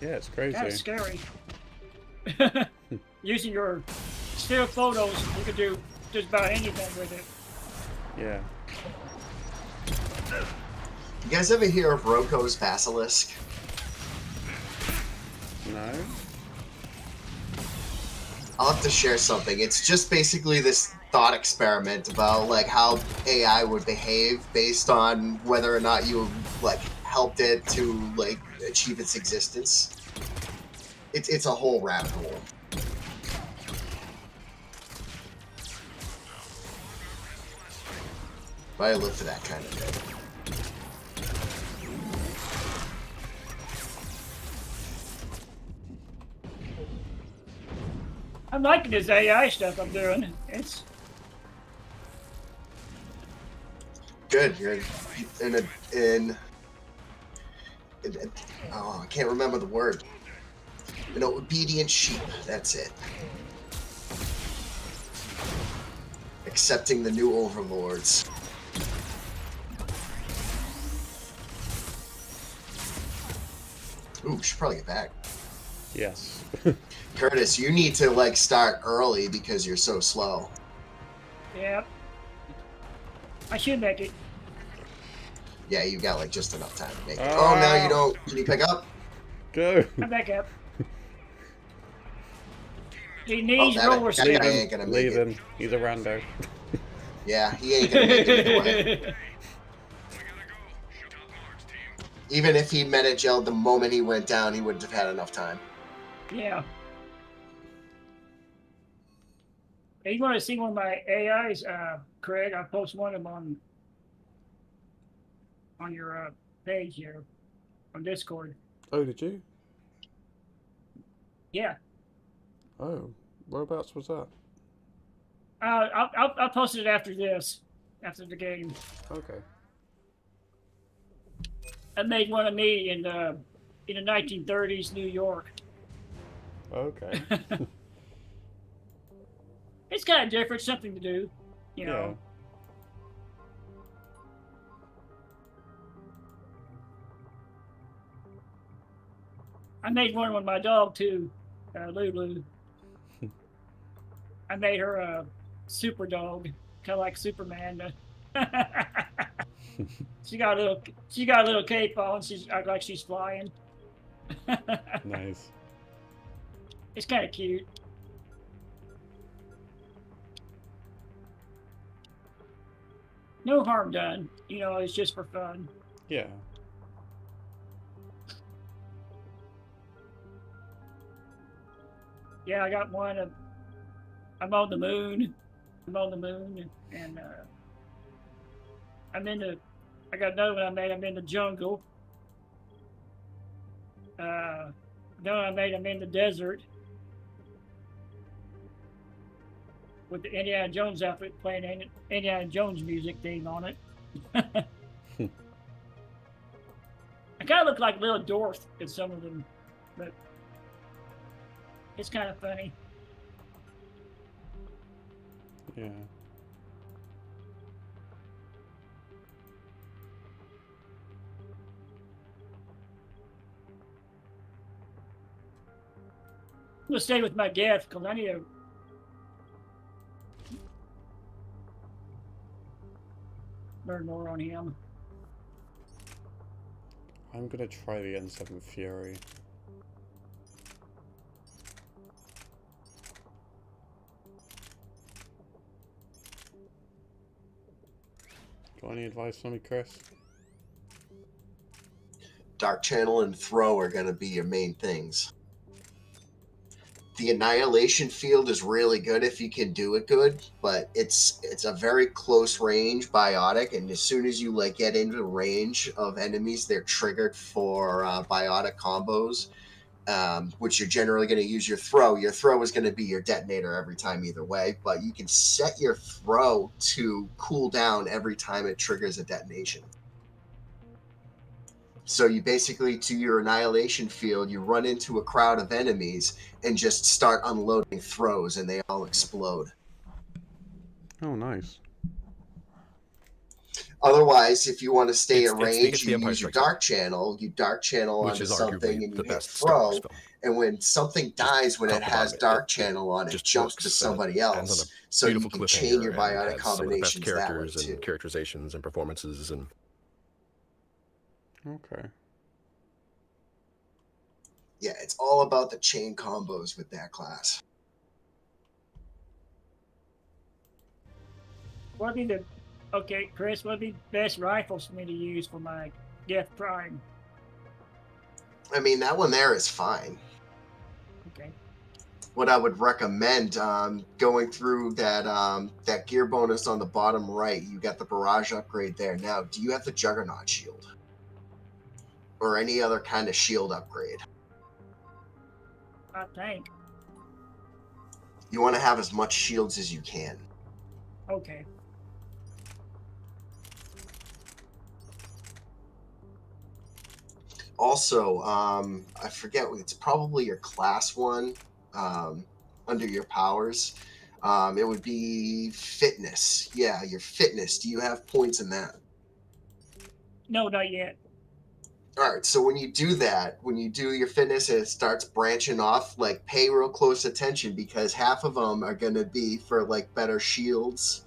Yeah, it's crazy. Kind of scary. Using your still photos, you can do just about anything with it. Yeah. You guys ever hear of Roko's Basilisk? No? I'll have to share something. It's just basically this thought experiment about like how AI would behave based on whether or not you like helped it to like achieve its existence. It's a whole rabbit hole. But I live for that kind of thing. I'm liking this AI stuff I'm doing. It's Good. You're in oh, I can't remember the word. An obedient sheep. That's it. Accepting the new overlords. Ooh, should probably get back. Yes. Curtis, you need to like start early because you're so slow. yeah. I should make it. Yeah, you've got like just enough time to make it. Oh, now you don't. Can you pick up? Go. I'm back up. He Oh, needs that roller guy skating. ain't gonna make Leave it. him. He's a rando. Yeah, he ain't gonna make it either way. Even if he met it, Joe, the moment he went down, he wouldn't have had enough time. Yeah. Hey, you want to see one of my AIs, Craig? I'll post one of them on your page here on Discord. Oh, did you? Yeah. Oh, whereabouts was that? I'll post it after this, after the game. Okay. I made one of me in the 1930s New York. Okay. It's kind of different, something to do, you know. I made one with my dog too, Lulu. I made her a super dog, kind of like Superman. She got a little cape on. She's like she's flying. Nice. It's kind of cute. No harm done. You know, it's just for fun. Yeah. Yeah, I got one. I'm on the moon. I'm on the moon, and I'm in the. I got another one I made. I'm in the jungle. Another one I made. I'm in the desert with the Indiana Jones outfit playing Indiana Jones music theme on it. I kind of look like Little Dorothy in some of them, but it's kind of funny. Yeah. I'm gonna stay with my gift because I need to. Learn more on him. I'm gonna try the N7 Fury. Got any advice for me, Chris? Dark Channel and Throw are going to be your main things. The Annihilation Field is really good if you can do it good, but it's a very close range biotic, and as soon as you like get into range of enemies, they're triggered for biotic combos, which you're generally going to use your throw. Your throw is going to be your detonator every time either way, but you can set your throw to cool down every time it triggers a detonation. So you basically, to your Annihilation Field, you run into a crowd of enemies and just start unloading throws, and they all explode. Oh, nice. Otherwise, if you want to stay at It's range, the you Empire use your Strikes Back, Dark Channel. You Dark Channel which onto is something, arguably and you the hit best Star throw. Wars film. And when something dies, when it top to has bottom, Dark it Channel on it, just jumps works, to and somebody it ends on else. a So you beautiful can chain your cliffhanger and biotic has some of the best combinations that way characters too. and characterizations and performances and Okay. Yeah, it's all about the chain combos with that class. What would be the okay, Chris? What would be the best rifles for me to use for my Death Prime? I mean, that one there is fine. Okay. What I would recommend, going through that gear bonus on the bottom right, you got the barrage upgrade there. Now, do you have the Juggernaut shield? Or any other kind of shield upgrade? I think. You want to have as much shields as you can. Okay. Also, I forget, it's probably your class one under your powers. It would be fitness. Yeah, your fitness. Do you have points in that? No, not yet. All right, so when you do that, when you do your fitness and it starts branching off, like pay real close attention because half of them are going to be for like better shields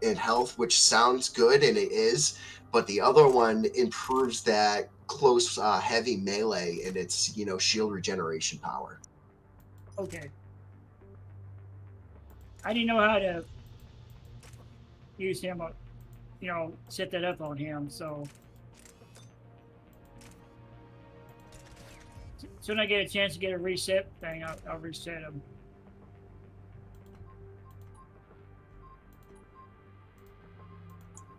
and health, which sounds good and it is, but the other one improves that close heavy melee and its shield regeneration power. Okay. I didn't know how to use him, set that up on him. So soon I get a chance to get a reset thing, I'll reset him.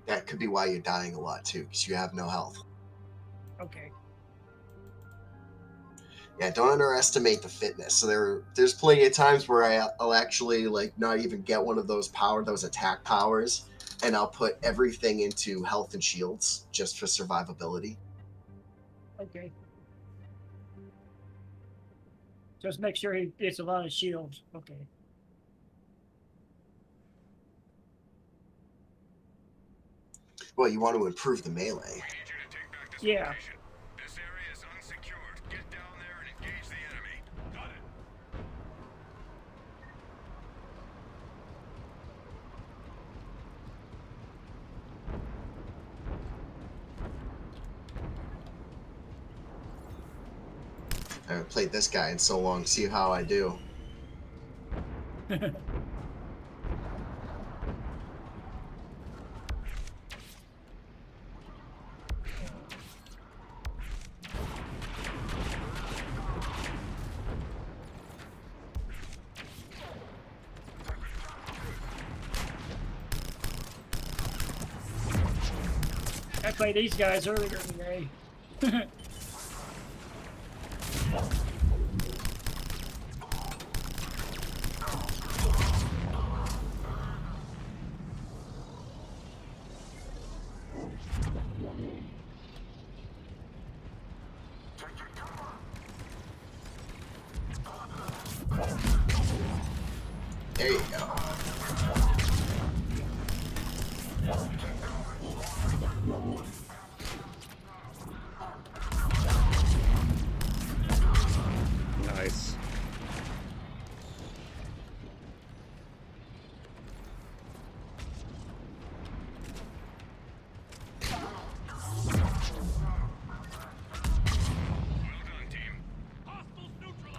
That could be why you're dying a lot too, because you have no health. Okay. Yeah, don't underestimate the fitness. So there's plenty of times where I'll actually like not even get one of those attack powers, and I'll put everything into health and shields just for survivability. Okay. Just make sure he gets a lot of shields. Okay. Well, you want to improve the melee. We need you to take back this Yeah. location. This area is unsecured. Get down there and engage the enemy. Got it. I haven't played this guy in so long. See how I do. I played these guys earlier today. There you go. Nice.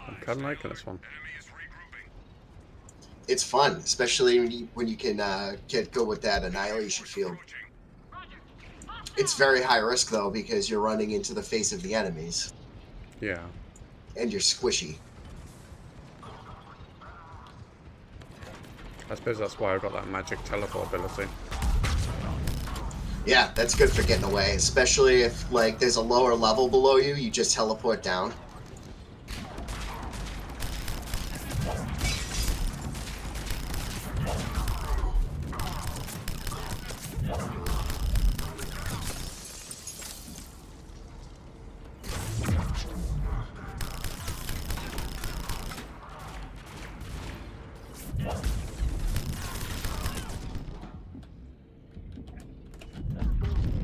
I'm kind of liking this one. Enemy is regrouping. It's fun, especially when you can go with that annihilation field. It's very high risk though because you're running into the face of the enemies Yeah. and you're squishy. I suppose that's why I got that magic teleport ability. Yeah, that's good for getting away, especially if like there's a lower level below you, you just teleport down.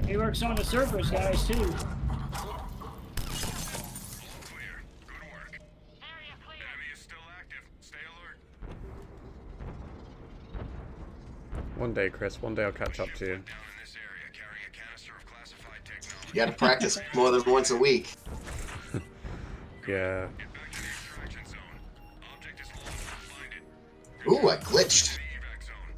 He works on the surface, guys, too. All clear. Good work. Enemy is still active. Stay alert. One day, Chris. One day I'll catch up to you. Down in this area carrying a canister of classified technology. You gotta practice more than once a week. Yeah. Get back to the extraction zone. Object is lost. Find it. Ooh, I glitched. The evac zone.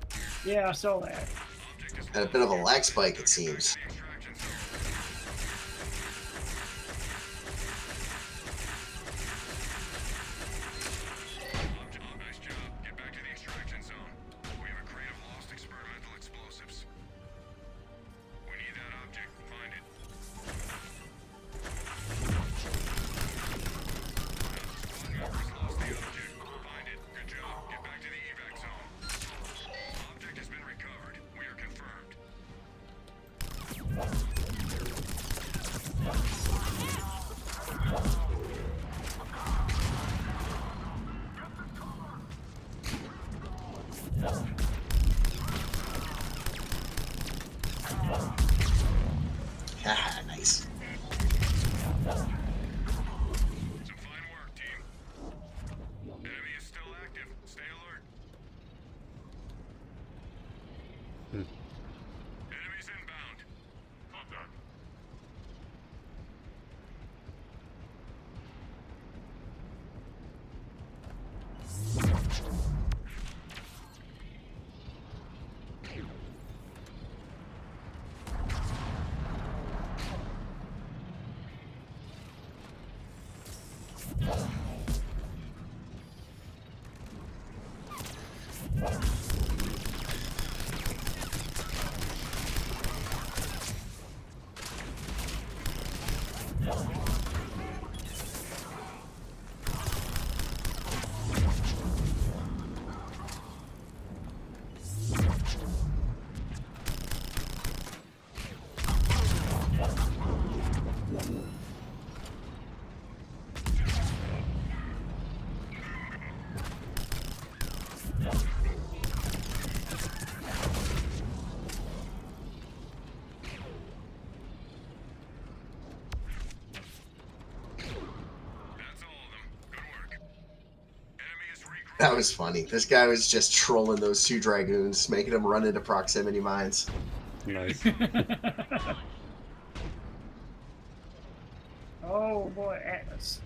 Yeah, I saw that. Object is Had a bit of a lag spike, it seems. the extraction zone. Nice job. Get back to the extraction zone. We have a crate of lost experimental explosives. We need that object. Find it. Squad members lost the object. Find it. Good job. Get back to the evac zone. Object has been recovered. We are confirmed. Haha, nice. Some fine work, team. Enemy is still active. Stay alert. Enemies inbound. Contact. That's all of them. Good work. Enemy is regrouping. That was funny. This guy was just trolling those two dragoons, making them run into proximity mines. Nice. Oh boy, Atlas.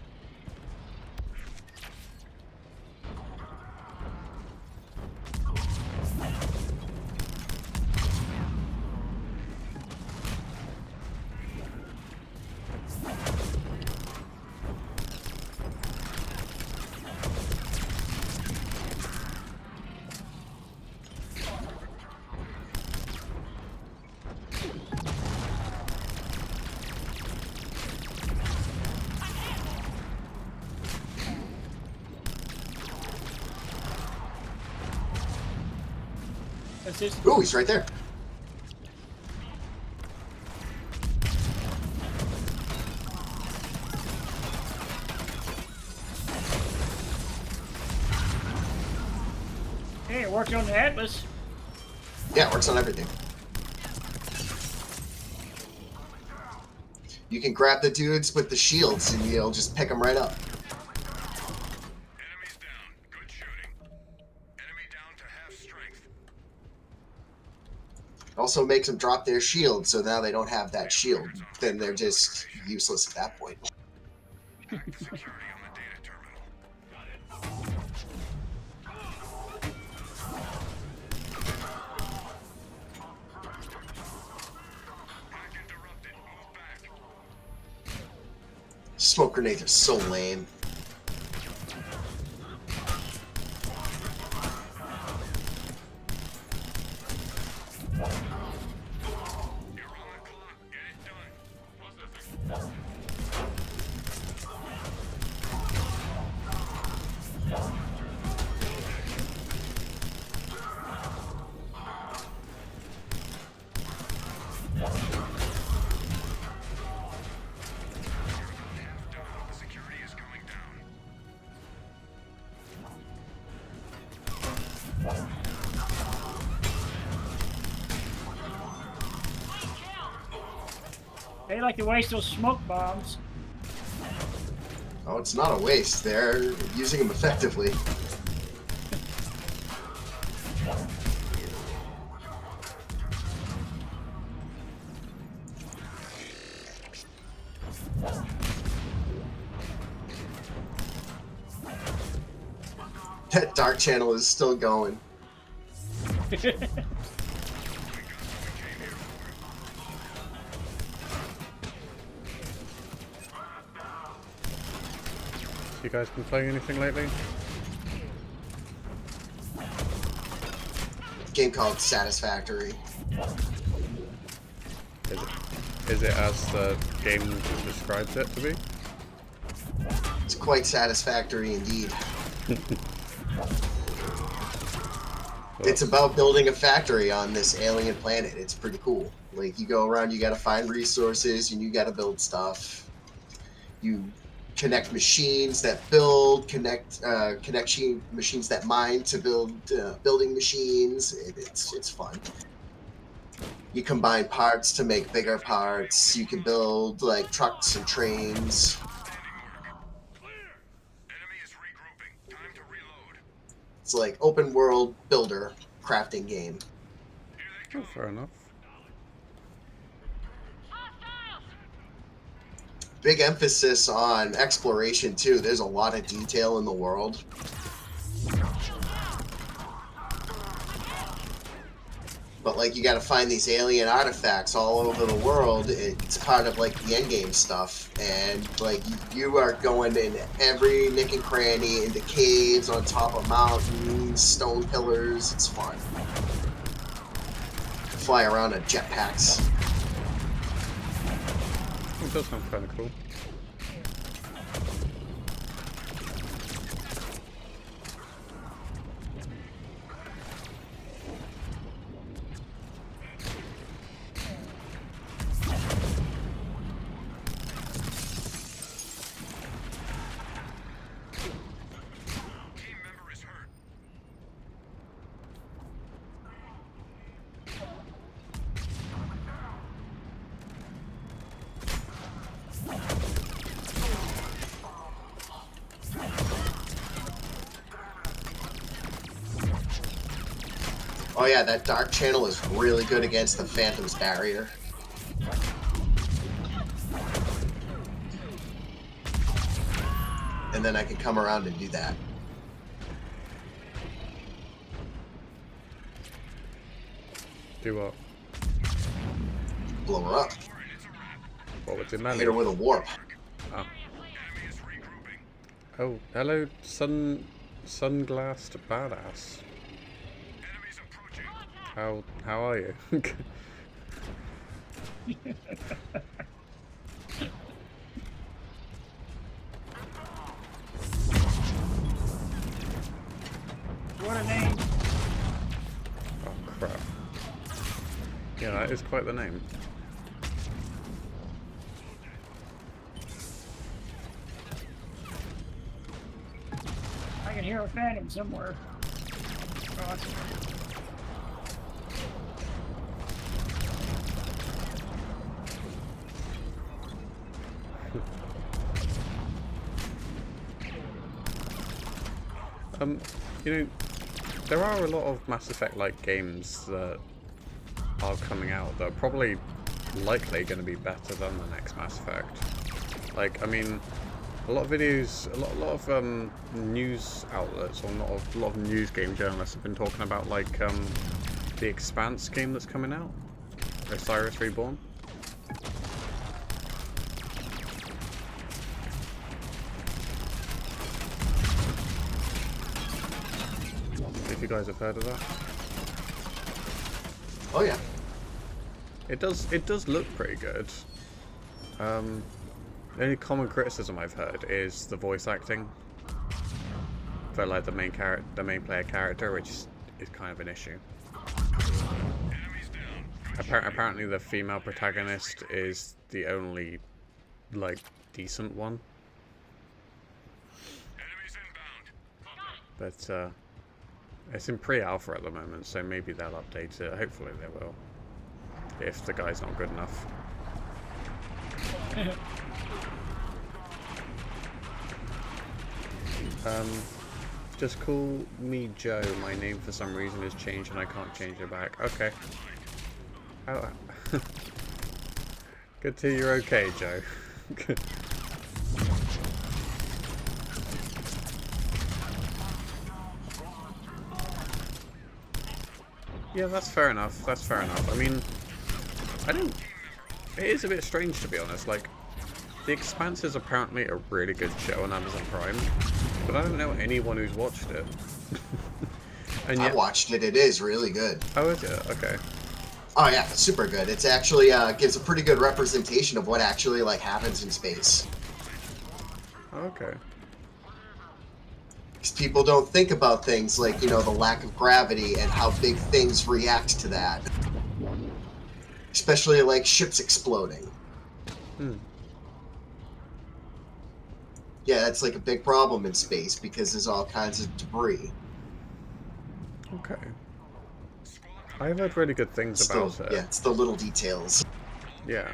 That's just Ooh, he's right there. hey, it worked on the Atlas. Yeah, it works on everything. You can grab the dudes with the shields and you'll just pick them right up. Enemies down. Good shooting. Enemy down to half strength. Also makes them drop their shield, so now they don't have that shield. Then they're just useless at that point. Active security on the data terminal. Hack interrupted. Move back. Smoke grenades are so lame. You're on the clock. Get it done. Processing. Half done. The security is going down. They like to waste those smoke bombs. Oh, it's not a waste. They're using them effectively. That dark channel is still going. You guys been playing anything lately? Game called Satisfactory. Is it as the game describes it to be? It's quite satisfactory indeed. It's about building a factory on this alien planet. It's pretty cool. Like, you go around, you gotta find resources, and you gotta build stuff. You connect machines that build, connection machines that mine to build building machines. It's fun. You combine parts to make bigger parts. You can build like trucks and trains. Enemy is regrouping. Time to reload. It's like open world builder crafting game. Oh, fair enough. Big emphasis on exploration too. There's a lot of detail in the world. But like, you got to find these alien artifacts all over the world. It's part of like the endgame stuff, and like you are going in every nick and cranny, into caves, on top of mountains, stone pillars. It's fun. Fly around in jetpacks. It does sound kind of cool. Team member is hurt. Oh yeah, that dark channel is really good against the Phantom's barrier. And then I can come around and do that. Do what? Blow her up. What was it, Hit melee? her with a warp. Oh. Enemy is regrouping. Oh, hello, sunglassed badass. Enemies approaching. How are you? What a name. Oh crap. Yeah, that is quite the name. I can hear a phantom somewhere. Oh, that's You know, there are a lot of Mass Effect-like games that are coming out that are probably likely going to be better than the next Mass Effect. Like, I mean, a lot of videos, a lot of news outlets, or not a lot of news game journalists have been talking about like the Expanse game that's coming out, Osiris Reborn. If you guys have heard of that. Oh yeah. It does look pretty good. The only common criticism I've heard is the voice acting for like the main player character, which is kind of an issue. Enemies down. Apparently the female protagonist is the only like decent one, Enemies inbound. but it's in pre-alpha at the moment, so maybe they'll update it. Hopefully they will, if the guy's not good enough. Just call me Joe. My name for some reason has changed and I can't change it back. Okay. How... Good to hear you're okay, Joe. Good. Yeah, that's fair enough. That's fair enough. I mean, I don't... It is a bit strange, to be honest. Like, The Expanse is apparently a really good show on Amazon Prime, but I don't know anyone who's watched it. And yet... I watched it. It is really good. Oh, is it? Okay. Oh yeah, super good. It's actually gives a pretty good representation of what actually like happens in space. Okay. 'Cause people don't think about things like, you know, the lack of gravity and how big things react to that. Especially like ships exploding. Yeah, that's like a big problem in space because there's all kinds of debris. Okay. I've heard really good things about it. Yeah, it's the little details. Yeah.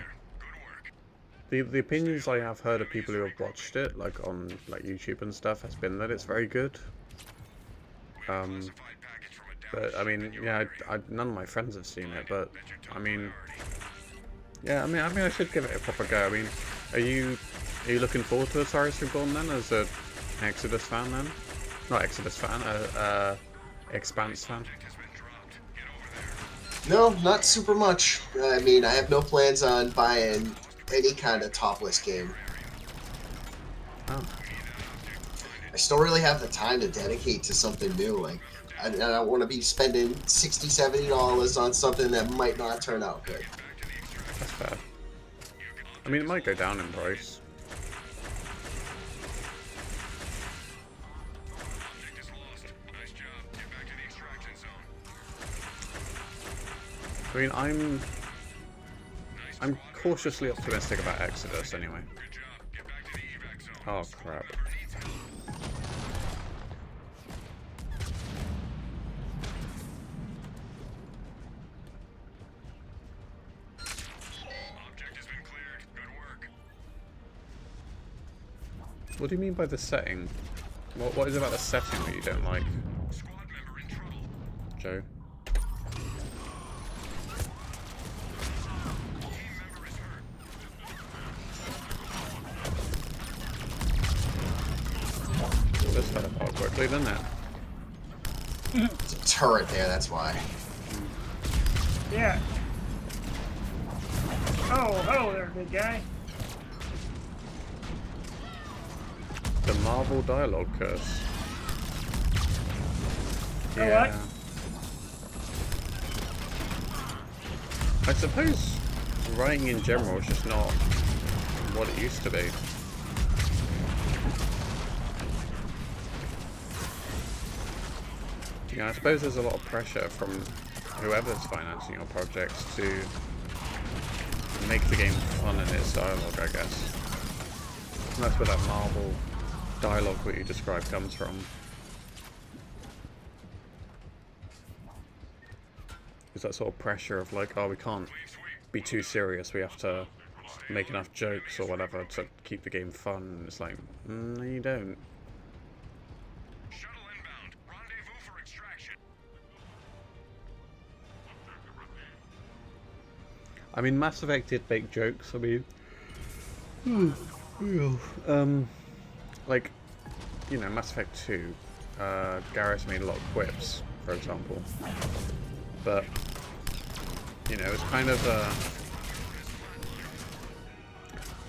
The opinions I have heard of people who have watched it, like on like YouTube and stuff, has been that it's very good. But I mean, yeah, none of my friends have seen it, but I mean, yeah, I mean, I should give it a proper go. I mean, are you looking forward to Osiris Reborn then, as a Exodus fan then? Not Exodus fan, Expanse fan. No, not super much. I mean, I have no plans on buying any kind of topless game. Oh. I still really have the time to dedicate to something new. Like, I don't want to be spending $60, $70 on something that might not turn out good. That's fair. I mean, it might go down in price. I mean, I'm cautiously optimistic about Exodus anyway. Oh crap. What do you mean by the setting? What is it about the setting that you don't like, Joe? This fell apart quickly, didn't it? There's a turret there, that's why. Yeah. Oh, hello there, big guy. The Marvel dialogue curse. Oh, what? I suppose writing in general is just not what it used to be. Yeah, I suppose there's a lot of pressure from whoever's financing your projects to make the game fun in its dialogue, I guess. And that's where that Marvel dialogue that you described comes from. Is that sort of pressure of like, oh, we can't be too serious, we have to make enough jokes or whatever to keep the game fun. And it's like, no, you don't. Shuttle inbound. Rendezvous for extraction. I mean, Mass Effect did make jokes. I mean, like, you know, Mass Effect 2, Garrus made a lot of quips, for example. But, you know, it's kind of,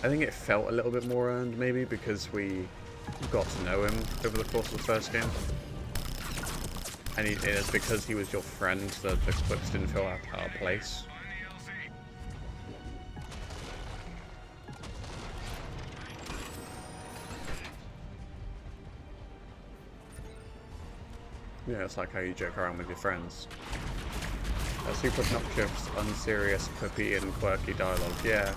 I think it felt a little bit more earned, maybe, because we got to know him over the course of the first game. And it's because he was your friend that the quips didn't feel out of place. Yeah, it's like how you joke around with your friends. A super obnoxious, unserious, quippy and quirky dialogue, yeah.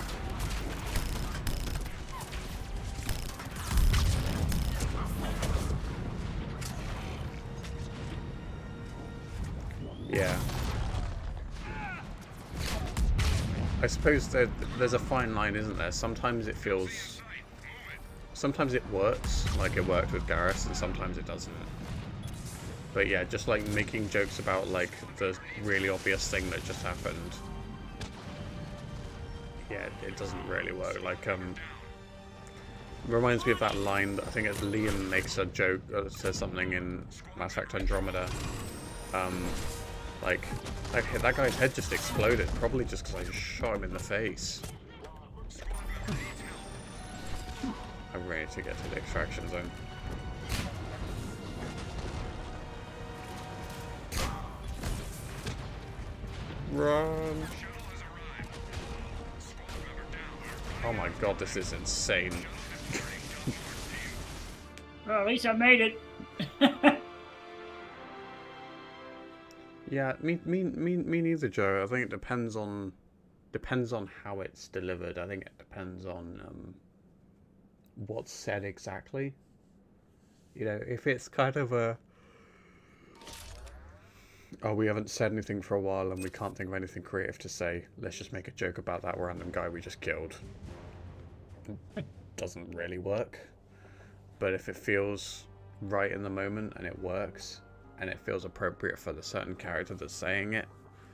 Yeah. I suppose there's a fine line, isn't there? Sometimes it feels... Sometimes it works, like it worked with Garrus, and sometimes it doesn't. But yeah, just like making jokes about like the really obvious thing that just happened. Yeah, it doesn't really work. Like, reminds me of that line that I think Liam makes a joke, says something in Mass Effect Andromeda, Like, that guy's head just exploded, probably just because I just shot him in the face. I'm ready to get to the extraction zone. Run! Oh my god, this is insane. Well, at least I made it. Yeah, me neither, Joe. I think it depends on how it's delivered. I think it depends on what's said exactly. You know, if it's kind of a we haven't said anything for a while and we can't think of anything creative to say, let's just make a joke about that random guy we just killed. It doesn't really work. But if it feels right in the moment and it works, and it feels appropriate for the certain character that's saying it,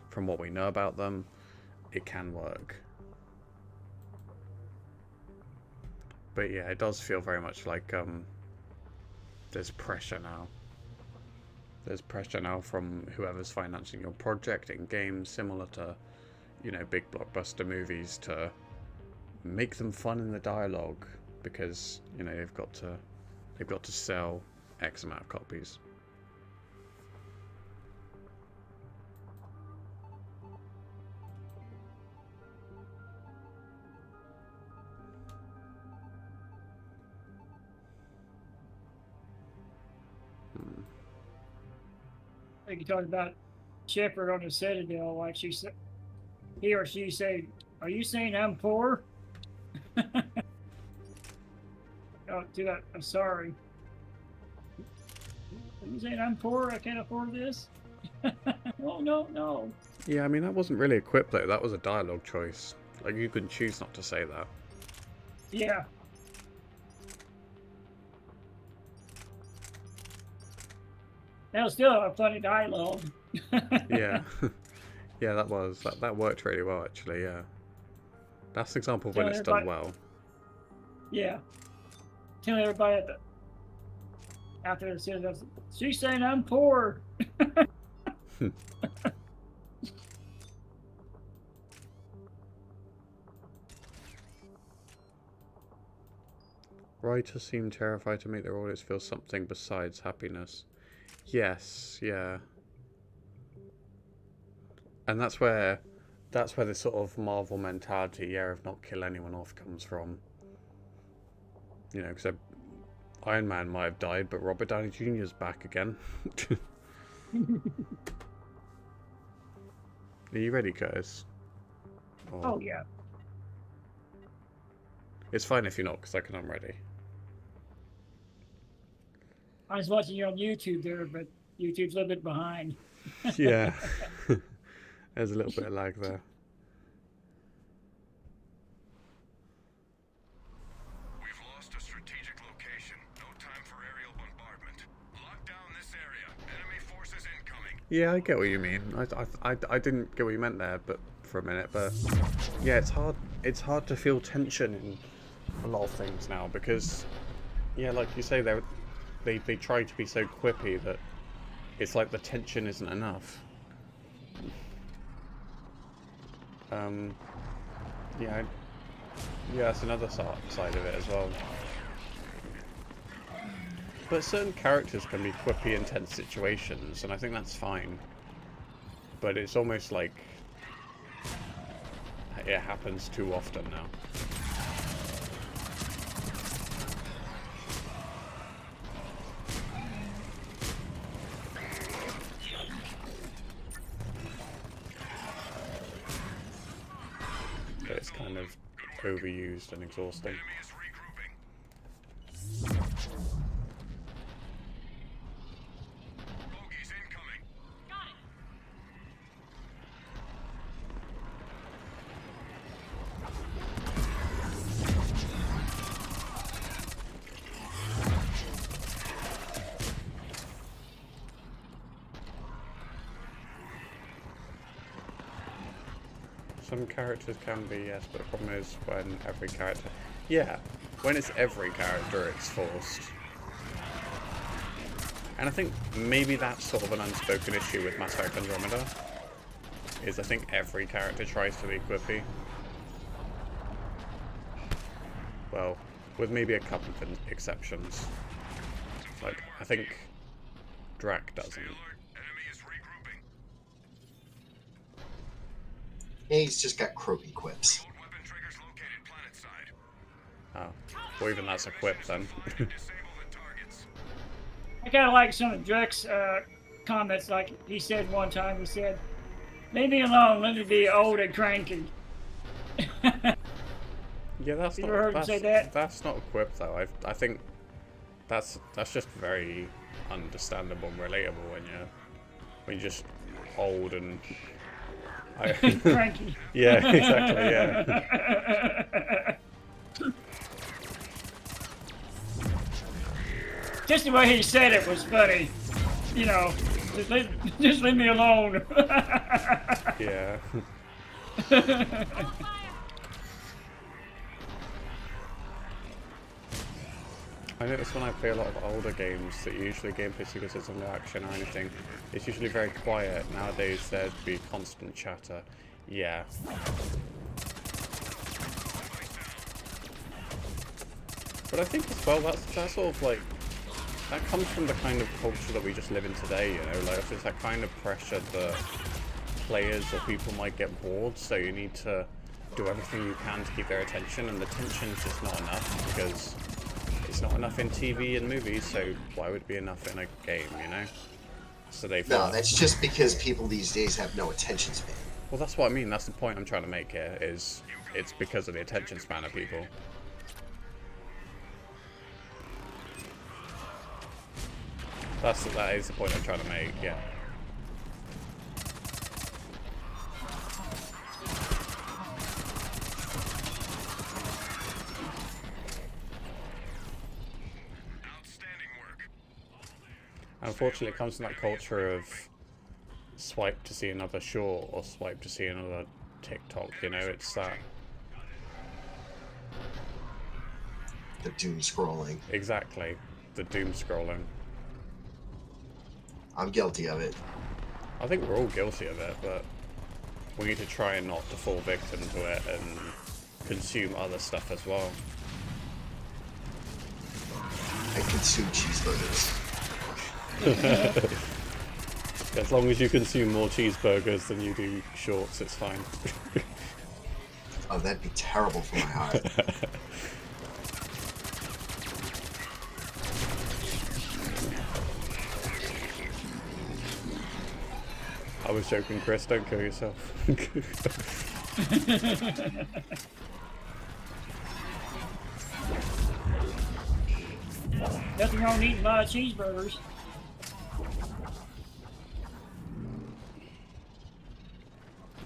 from what we know about them, it can work. But yeah, it does feel very much like there's pressure now. There's pressure now from whoever's financing your project in games, similar to, you know, big blockbuster movies, to make them fun in the dialogue, because, you know, they've got to sell X amount of copies. I think you talked about Shepard on the Citadel, like she said, he or she say, "Are you saying I'm poor?" Oh, do that. I'm sorry. Are you saying I'm poor? I can't afford this? Oh, no. Yeah, I mean, that wasn't really a quip though. That was a dialogue choice. Like, you could choose not to say that. Yeah. That was still a funny dialogue. Yeah. Yeah, that worked really well, actually, yeah. That's an example of when it's done well. Yeah. Telling everybody after the Citadel, she's saying I'm poor. Writers seem terrified to make their audience feel something besides happiness. Yes, yeah. And that's where this sort of Marvel mentality, of not kill anyone off, comes from. You know, because Iron Man might have died, but Robert Downey Jr. is back again. Are you ready, Curtis? Oh, yeah. It's fine if you're not, because I'm ready. I was watching you on YouTube there, but YouTube's a little bit behind. Yeah. There's a little bit of lag there. We've lost a strategic location. No time for aerial bombardment. Lock down this area. Enemy forces incoming. Yeah, I get what you mean. I didn't get what you meant there, but for a minute. But yeah, it's hard. It's hard to feel tension in a lot of things now because, yeah, like you say, they try to be so quippy that it's like the tension isn't enough. Yeah, that's another side of it as well. But certain characters can be quippy in tense situations, and I think that's fine. But it's almost like it happens too often now. But it's kind of overused and exhausting. Enemy is regrouping. Bogies incoming. Some characters can be, yes, but the problem is when every character... Yeah, when it's every character, it's forced. And I think maybe that's sort of an unspoken issue with Mass Effect Andromeda, is I think every character tries to be quippy. Well, with maybe a couple of exceptions. Like, I think Drac doesn't. Enemy is regrouping. Yeah, he's just got croaky quips. Old weapon triggers located planet side. Oh, or even that's a quip then. Disable the targets. I kind of like some of Drek's comments. Like he said one time, he said, "Leave me alone. Let me be old and cranky." Yeah, that's You not. ever heard him That's, say that? that's not a quip though. I think that's just very understandable and relatable when you're just old and. Cranky. Yeah, exactly. Yeah. Just the way he said it was funny. You know, just leave me alone. Yeah. I notice when I play a lot of older games that usually gameplay sequences and no action or anything, it's usually very quiet. Nowadays there'd be constant chatter. Yeah. But I think as well that's sort of like, that comes from the kind of culture that we just live in today, you know, like it's that kind of pressure that players or people might get bored, so you need to do everything you can to keep their attention, and the tension's just not enough because it's not enough in TV and movies, so why would it be enough in a game, you know? So they feel No, that's just because people these days have no attention span. well, that's what I mean, that's the point I'm trying to make here, is it's because of the attention span of people. That is the point I'm trying to make, yeah. Outstanding work. Unfortunately, it comes from that culture of swipe to see another short or swipe to see another TikTok, you know, it's that. The doom scrolling. Exactly. The doom scrolling. I'm guilty of it. I think we're all guilty of it, but we need to try and not to fall victim to it and consume other stuff as well. I consume cheeseburgers. As long as you consume more cheeseburgers than you do shorts, it's fine. Oh, that'd be terrible for my heart. I was joking, Chris, don't kill yourself. Nothing wrong with eating a lot of cheeseburgers.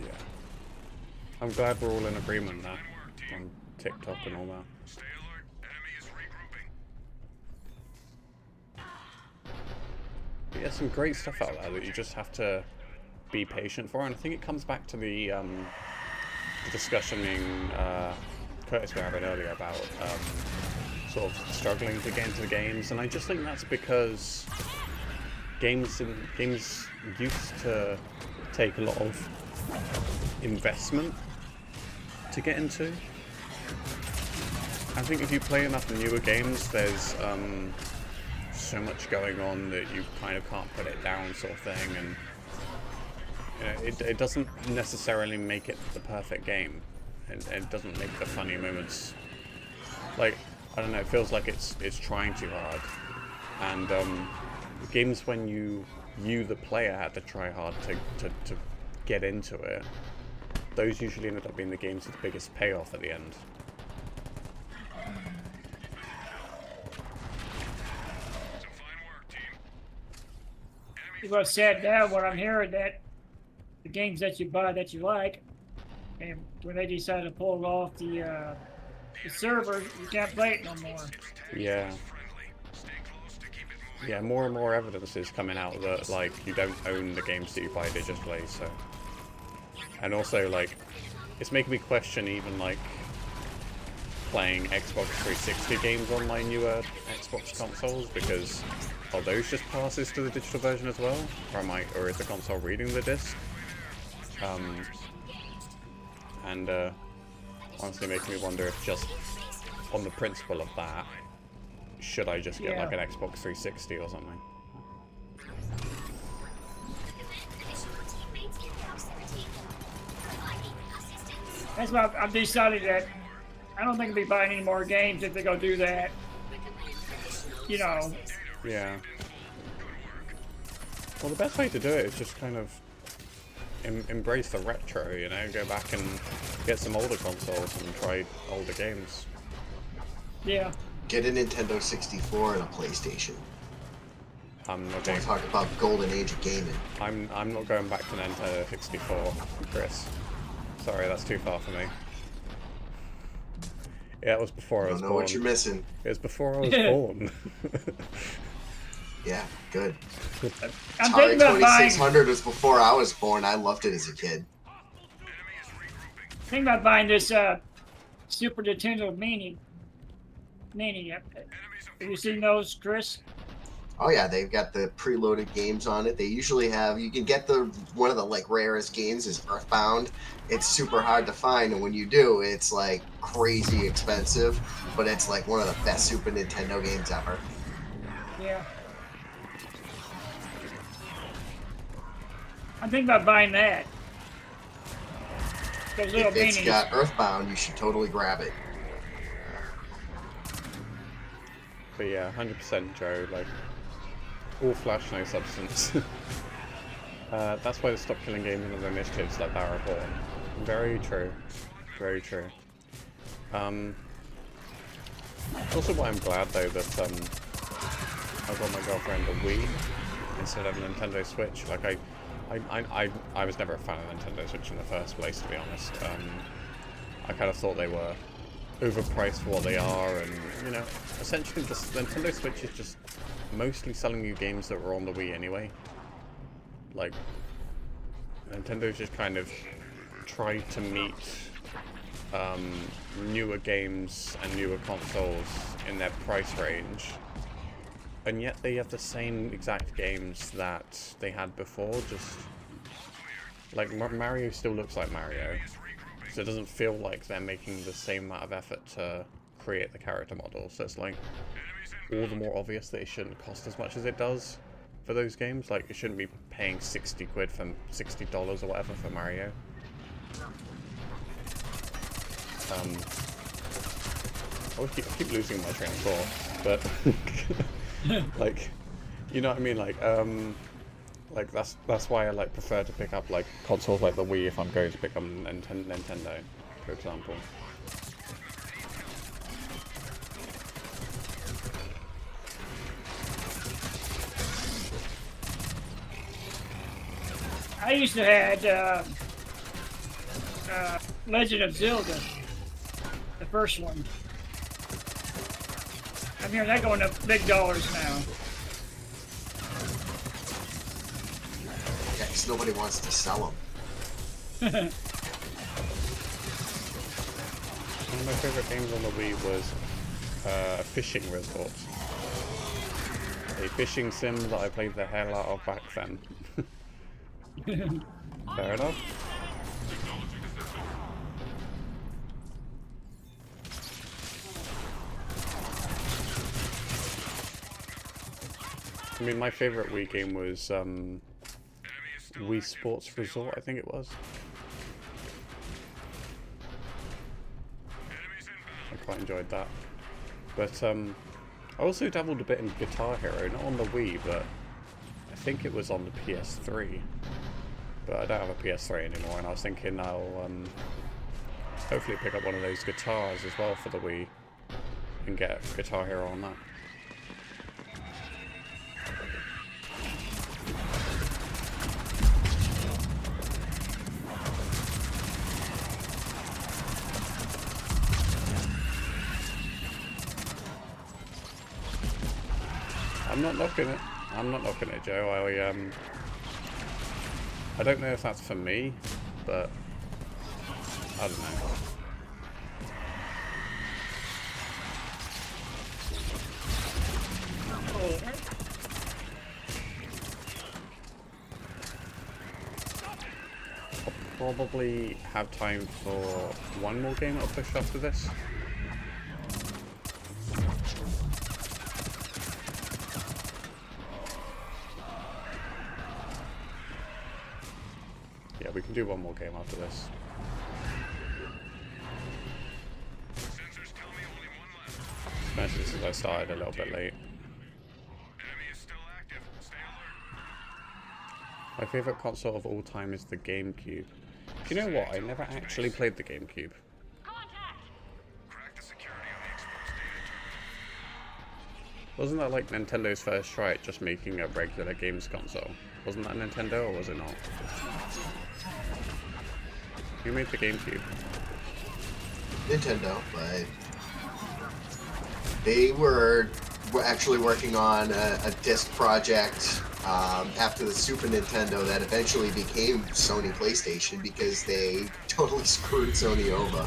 Yeah. I'm glad we're all in agreement there on TikTok and all that. Stay alert. Enemy is regrouping. But yeah, some great stuff out there that you just have to be patient for, and I think it comes back to the discussion Curtis was having earlier about sort of struggling to get into the games, and I just think that's because games used to take a lot of investment to get into. I think if you play enough newer games, there's so much going on that you kind of can't put it down, sort of thing, and you know, it doesn't necessarily make it the perfect game. It doesn't make the funny moments. Like, I don't know, it feels like it's trying too hard. And games when you the player had to try hard to get into it, those usually ended up being the games with the biggest payoff at the end. Some fine work, team. Well, sad now what I'm hearing that the games that you buy that you like, and when they decide to pull off the server, you can't play it no more. Yeah. Friendly. Stay close to keep it moving. Yeah, more and more evidence is coming out that, like, you don't own the games that you buy digitally, so... And also, like, it's making me question even, like, playing Xbox 360 games on my newer Xbox consoles, because are those just passes to the digital version as well? Or is the console reading the disc? And honestly making me wonder if just on the principle of that, should I just get Yeah. like an Xbox 360 or something? That's why I've decided that I don't think I'll be buying any more games if they go do that. You know, Yeah. Well, the best way to do it is just kind of embrace the retro, you know, go back and get some older consoles and try older games. yeah. Get a Nintendo 64 and a PlayStation. I'm not Don't going. talk about golden age of gaming. I'm not going back to Nintendo 64, Chris. Sorry, that's too far for me. Yeah, it was before I I was don't know born. what you're missing. It was before I was born. Yeah, good. I'm Atari thinking about buying. 2600 was before I was born. I loved it as a kid. Thinking about buying this Super Nintendo Mini. Have you seen those, Chris? Oh yeah, they've got the preloaded games on it. They usually have. You can get one of the like rarest games is Earthbound. It's super hard to find, and when you do, it's like crazy expensive. But it's like one of the best Super Nintendo games ever. Yeah. I'm thinking about buying that. Those little If it's minis. got Earthbound, you should totally grab it. But yeah, 100% Joe, like, all flash, no substance. That's why they stopped killing games and other initiatives like Battleborn. Very true. Very true. Also why I'm glad though that I got my girlfriend a Wii instead of a Nintendo Switch. Like I was never a fan of Nintendo Switch in the first place, to be honest. I kind of thought they were overpriced for what they are, and you know, essentially the Nintendo Switch is just mostly selling you games that were on the Wii anyway. Like, Nintendo's just kind of tried to meet newer games and newer consoles in their price range, and yet they have the same exact games that they had before, just like Mario still looks like Mario. So it doesn't feel like they're making the same amount of effort to create the character model. So it's like all the more obvious that it shouldn't cost as much as it does for those games. Like, it shouldn't be paying 60 quid for $60 or whatever for Mario. I keep losing my train of thought, but like, you know what I mean? Like that's why I like prefer to pick up like consoles like the Wii if I'm going to pick up Nintendo, for example. I used to have Legend of Zelda, the first one. I'm hearing that going up big dollars now. Yeah, 'cause nobody wants to sell them. One of my favourite games on the Wii was Fishing Resort. A fishing sim that I played the hell out of back then. Fair enough. I mean, my favourite Wii game was Wii Sports Resort, I think it was. I quite enjoyed that. But I also dabbled a bit in Guitar Hero, not on the Wii, but I think it was on the PS3. But I don't have a PS3 anymore, and I was thinking I'll hopefully pick up one of those guitars as well for the Wii and get Guitar Hero on that. I'm not knocking it. I'm not knocking it, Joe. I don't know if that's for me, but I don't know. probably have time for one more game I'll push after this. Yeah, we can do one more game after this. Sensors tell me only one left. Especially since I started a little bit late. Enemy is still active. Stay alert. My favourite console of all time is the GameCube. Do you know what? I never actually played the GameCube. Crack the security on the exposed data terminal. Wasn't that like Nintendo's first try at just making a regular games console? Wasn't that Nintendo, or was it not? Who made the GameCube? Nintendo, but they were actually working on a disc project after the Super Nintendo that eventually became Sony PlayStation because they totally screwed Sony over.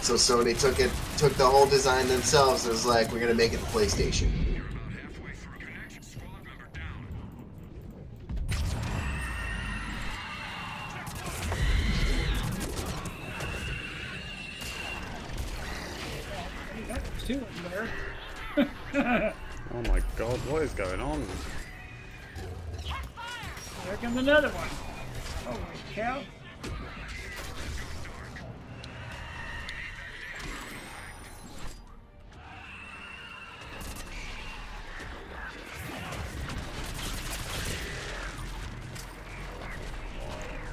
So Sony took the whole design themselves and was like, we're gonna make it the PlayStation. You're about halfway through. Connection squad member down. Hey, that was two in there. Oh my god, what is going on? There comes another one. Holy cow.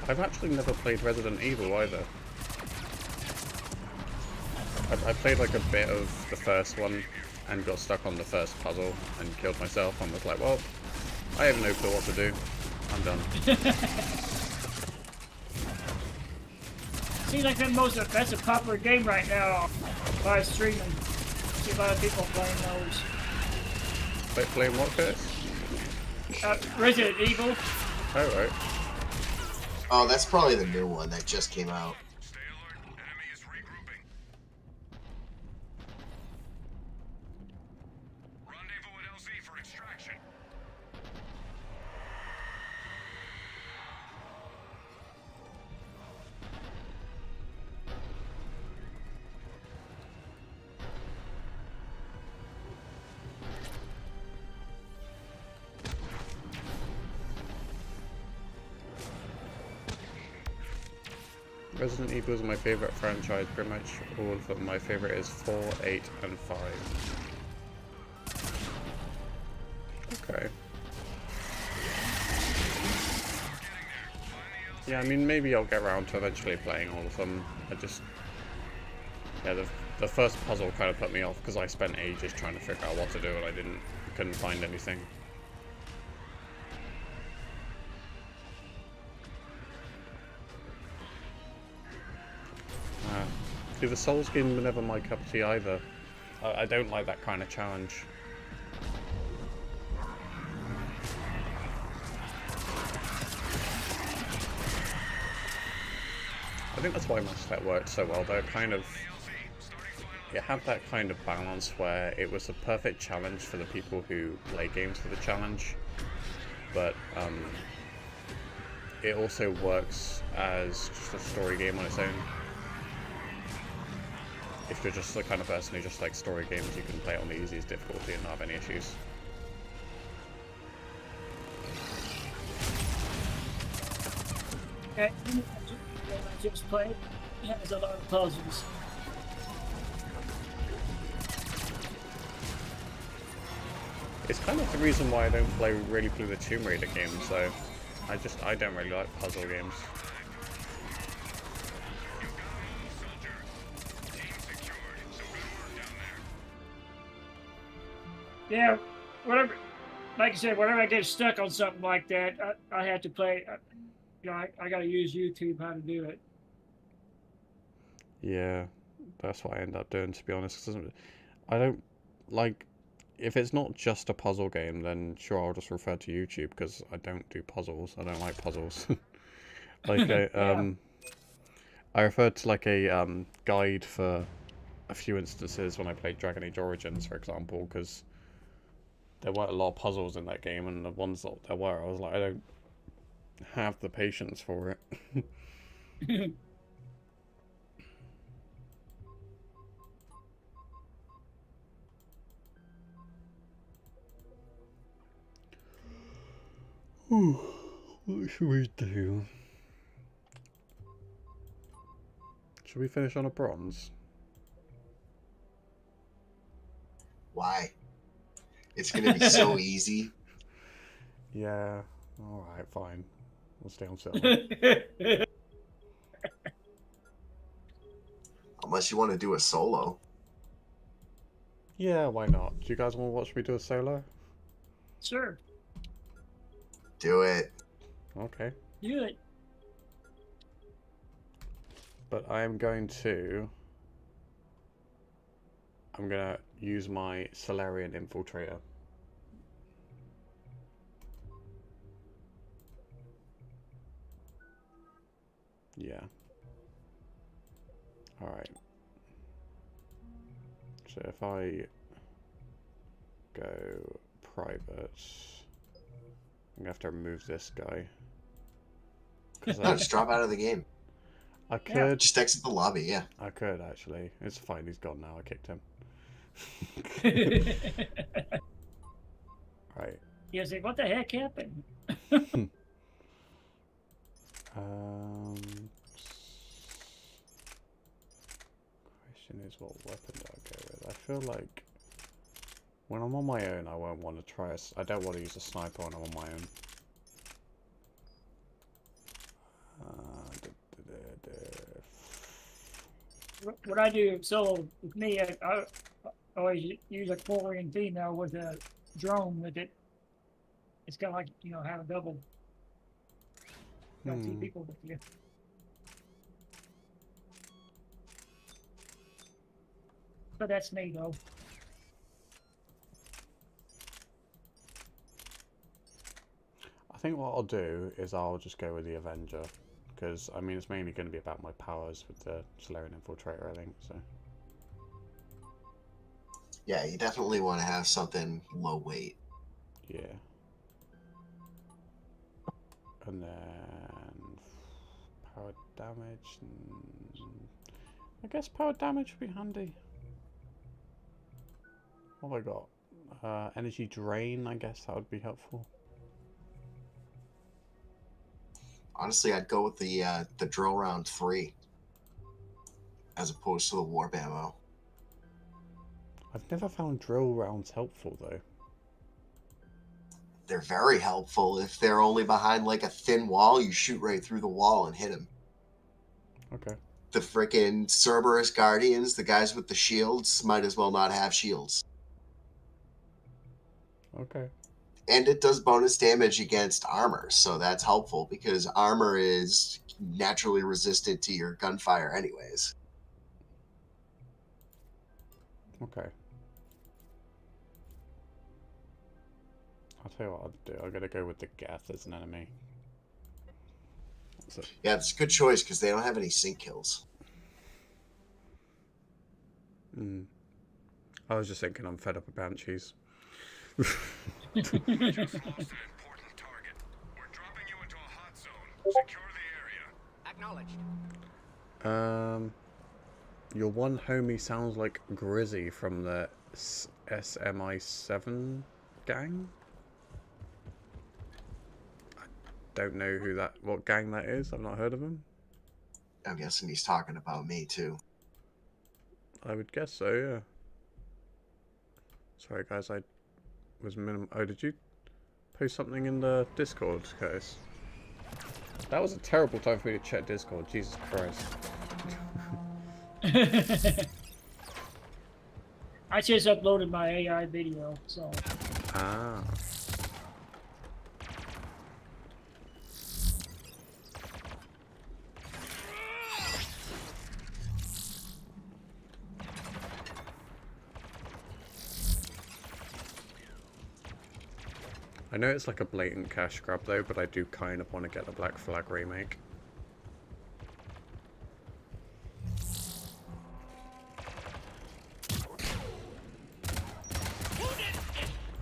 I've actually never played Resident Evil either. I played like a bit of the first one and got stuck on the first puzzle and killed myself and was like, well, I have no clue what to do. I'm done. Seems like that's a popular game right now by streaming. See a lot of people playing those. Wait, playing what first? Resident Evil. Oh, right. Oh, that's probably the new one that just came out. Stay alert. Enemy is regrouping. Rendezvous at LZ for extraction. Resident Evil is my favourite franchise, pretty much all of them. My favourite is 4, 8 and 5. Okay. Yeah, I mean, maybe I'll get around to eventually playing all of them. Yeah, the first puzzle kind of put me off because I spent ages trying to figure out what to do and I couldn't find anything. See, the Souls game were never my cup of tea either. I don't like that kind of challenge. I think that's why Mass Effect worked so well. They're kind of... It had that kind of balance where it was a perfect challenge for the people who play games for the challenge, but it also works as just a story game on its own. If you're just the kind of person who just likes story games, you can play it on the easiest difficulty and not have any issues. I just played. It has a lot of puzzles. It's kind of the reason why I don't really play the Tomb Raider games, though. I don't really like puzzle games. Yeah, whatever. Like I said, whenever I get stuck on something like that, I have to play. I got to use YouTube how to do it. Yeah, that's what I end up doing, to be honest. 'Cause I don't like... If it's not just a puzzle game, then sure, I'll just refer to YouTube, because I don't do puzzles. I don't like puzzles. Like, I referred to, like, a guide for a few instances when I played Dragon Age Origins, for example, because there weren't a lot of puzzles in that game, and the ones that there were, I was like, have the patience for it. What should we do? Should we finish on a bronze? Why? It's gonna be so easy. Yeah. Alright, fine. We'll stay on silver. Unless you want to do a solo. Yeah, why not? Do you guys want to watch me do a solo? Sure. Do it. Okay. Do it. But I am going to... I'm going to use my Solarian Infiltrator. Yeah. Alright. So if I go private, I'm gonna have to remove this guy. 'Cause No, just drop out of the game. I could, Just exit the lobby, yeah. I could actually. It's fine. He's gone now. I kicked him. Right. You say, what the heck happened? Question is, what weapon do I go with? I feel like when I'm on my own, I won't want to try. I don't want to use a sniper when I'm on my own. What I do solo with me, I always use a Korean female with a drone with it. It's kind of like, you know, have a double. Got two people with you. But that's me though. I think what I'll do is I'll just go with the Avenger, because I mean it's mainly going to be about my powers with the Solarian Infiltrator, I think. So Yeah, you definitely want to have something low weight. yeah, and then power damage. I guess power damage would be handy. What have I got? Energy drain. I guess that would be helpful. Honestly, I'd go with the drill round 3 as opposed to the warp ammo. I've never found drill rounds helpful though. They're very helpful. If they're only behind like a thin wall, you shoot right through the wall and hit them. Okay. The frickin' Cerberus Guardians, the guys with the shields, might as well not have shields. Okay. And it does bonus damage against armor, so that's helpful because armor is naturally resistant to your gunfire anyways. Okay. I'll tell you what I'll do. I'm gonna go with the Geth as an enemy. So, Yeah, it's a good choice because they don't have any sync kills. I was just thinking I'm fed up with Banshees. Just lost an important target. We're dropping you into a hot zone. Secure the area. Acknowledged. Your one homie sounds like Grizzy from the SMI7 gang. I don't know what gang that is. I've not heard of him. I'm guessing he's talking about me too. I would guess so, yeah. Sorry guys, I was Oh, did you post something in the Discord, Curtis? That was a terrible time for me to check Discord, Jesus Christ. I just uploaded my AI video, so. Ah. I know it's like a blatant cash grab though, but I do kind of want to get the Black Flag remake.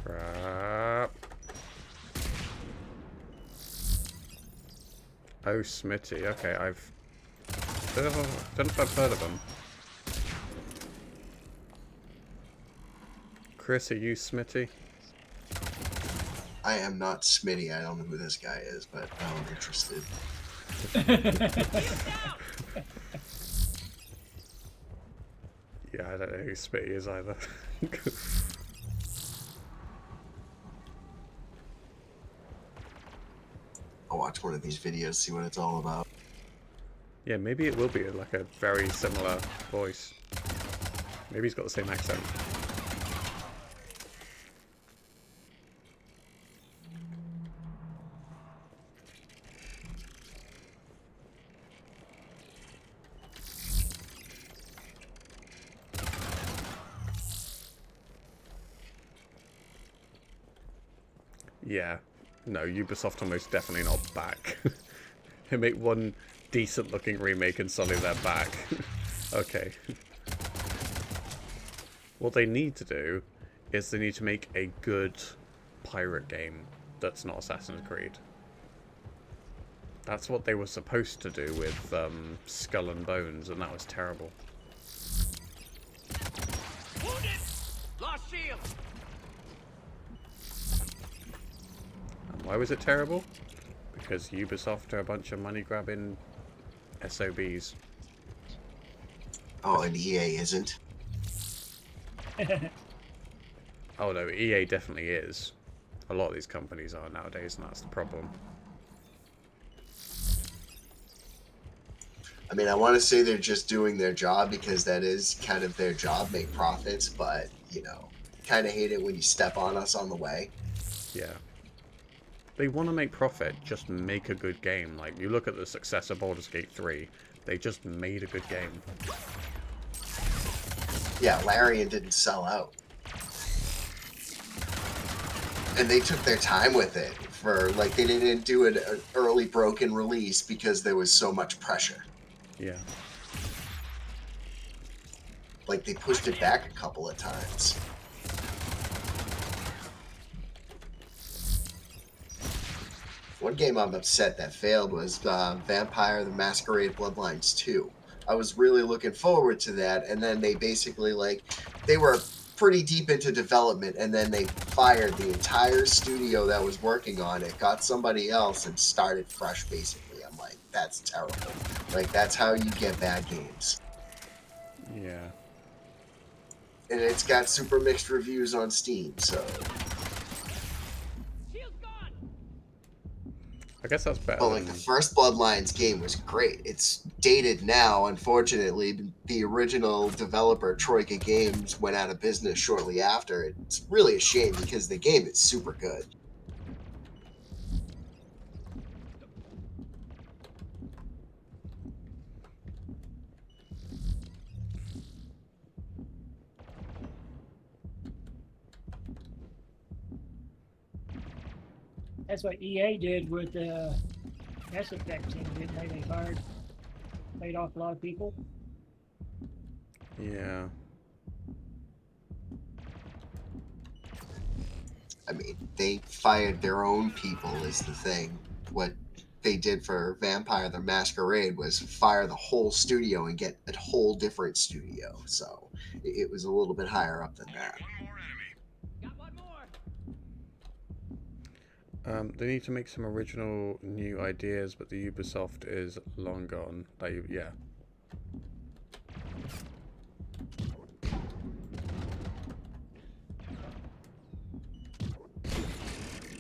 Crap. Oh, Smitty. Okay, don't know if I've heard of them. Chris, are you Smitty? I am not Smitty. I don't know who this guy is, but now I'm interested. Yeah, I don't know who Smitty is either. I'll watch one of these videos, see what it's all about. Yeah, maybe it will be like a very similar voice. Maybe he's got the same accent. Yeah. No, Ubisoft are most definitely not back. They make one decent looking remake and suddenly they're back. Okay. What they need to do is they need to make a good pirate game that's not Assassin's Creed. That's what they were supposed to do with Skull and Bones, and that was terrible. Wounded! Lost shield! And why was it terrible? Because Ubisoft are a bunch of money-grabbing SOBs. Oh, and EA isn't. Oh no, EA definitely is. A lot of these companies are nowadays, and that's the problem. I mean, I want to say they're just doing their job because that is kind of their job, make profits, but, you know, kind of hate it when you step on us on the way. Yeah. They want to make profit, just make a good game. Like, you look at the success of Baldur's Gate 3, they just made a good game. Yeah, Larian didn't sell out. And they took their time with it for, like, they didn't do an early broken release because there was so much pressure. Yeah. Like, they pushed it back a couple of times. One game I'm upset that failed was Vampire the Masquerade Bloodlines 2. I was really looking forward to that, and then they basically, like, they were pretty deep into development, and then they fired the entire studio that was working on it, got somebody else, and started fresh, basically. I'm like, that's terrible. Like, that's how you get bad games. Yeah. And it's got super mixed reviews on Steam, so... Shield's gone! I guess that's better But like than... the first Bloodlines game was great. It's dated now, unfortunately. The original developer, Troika Games, went out of business shortly after. It's really a shame because the game is super good. That's what EA did with the Mass Effect team, didn't they? They laid off a lot of people. Yeah. I mean, they fired their own people is the thing. What they did for Vampire the Masquerade was fire the whole studio and get a whole different studio. So it was a little bit higher up than that. One more enemy. Got one more! They need to make some original new ideas, but the Ubisoft is long gone. Like, yeah.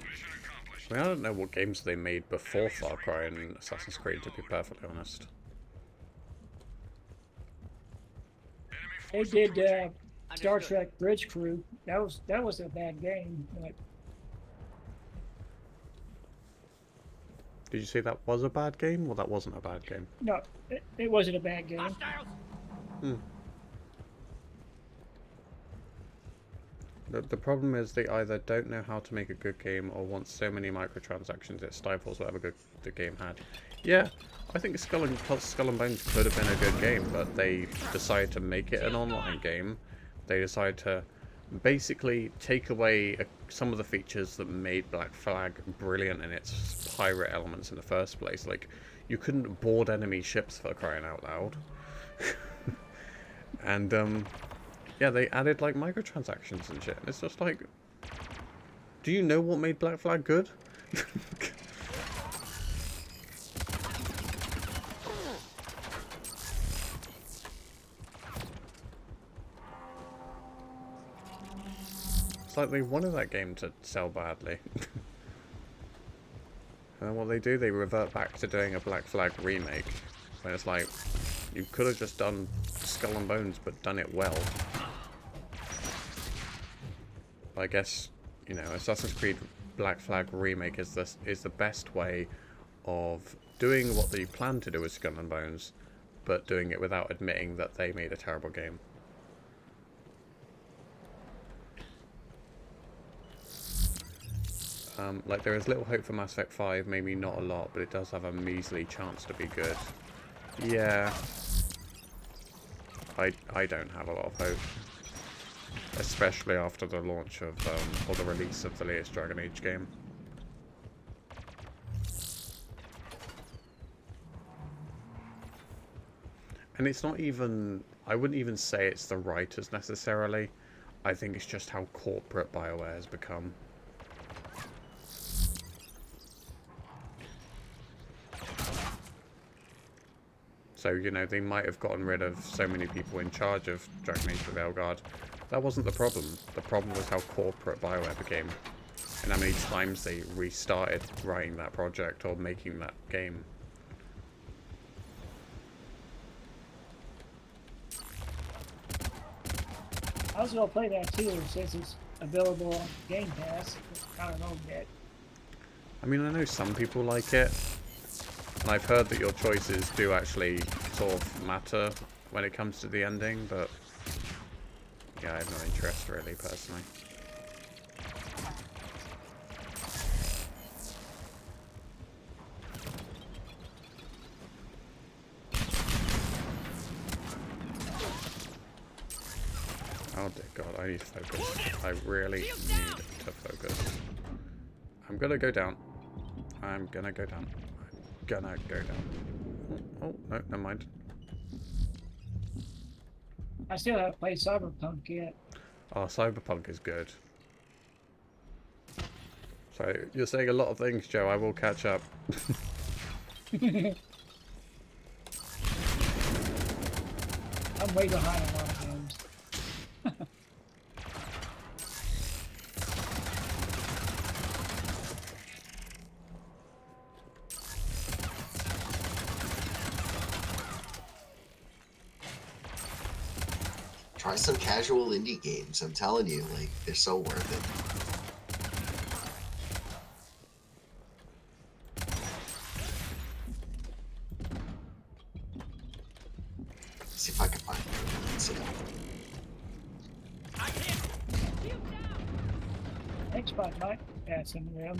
Mission accomplished. I mean, I don't know what games they made before Far Cry and Assassin's Creed, to be perfectly honest. Enemy They forces did approaching. Star Understood. Trek Bridge Crew. That was a bad game. But Did you say that was a bad game, or that wasn't a bad game? no, it wasn't a bad game. Hostiles! The problem is they either don't know how to make a good game or want so many microtransactions it stifles whatever good the game had. Yeah, I think Skull and Bones could have been a good game, but they decided to make it an online game. They decided to basically take away a some of the features that made Black Flag brilliant in its pirate elements in the first place. Like, you couldn't board enemy ships for crying out loud. And yeah, they added like microtransactions and shit. And it's just like, do you know what made Black Flag good? It's like they wanted that game to sell badly. And then what they do, they revert back to doing a Black Flag remake. When it's like, you could have just done Skull and Bones, but done it well. I guess, you know, Assassin's Creed Black Flag remake is the best way of doing what they plan to do with Skull and Bones, but doing it without admitting that they made a terrible game. Like, there is little hope for Mass Effect 5, maybe not a lot, but it does have a measly chance to be good. Yeah. I don't have a lot of hope. Especially after the launch of, or the release of the latest Dragon Age game. And it's not even, I wouldn't even say it's the writers necessarily. I think it's just how corporate BioWare has become. So, you know, they might have gotten rid of so many people in charge of Dragon Age the Veilguard. That wasn't the problem. The problem was how corporate BioWare became. And how many times they restarted writing that project or making that game. I was gonna play that too, since it's available on Game Pass. I don't know yet. I mean, I know some people like it. And I've heard that your choices do actually sort of matter when it comes to the ending, but yeah, I have no interest really, personally. Oh dear God, I need to focus. I really need to focus. I'm gonna go down. I'm gonna go down. Gonna go down. Oh, no, never mind. I still haven't played Cyberpunk yet. Oh, Cyberpunk is good. So, you're saying a lot of things, Joe. I will catch up. I'm way behind a lot of games. Try some casual indie games. I'm telling you, like, they're so worth it. See if I can find it. Let's see. Xbox might add some of them.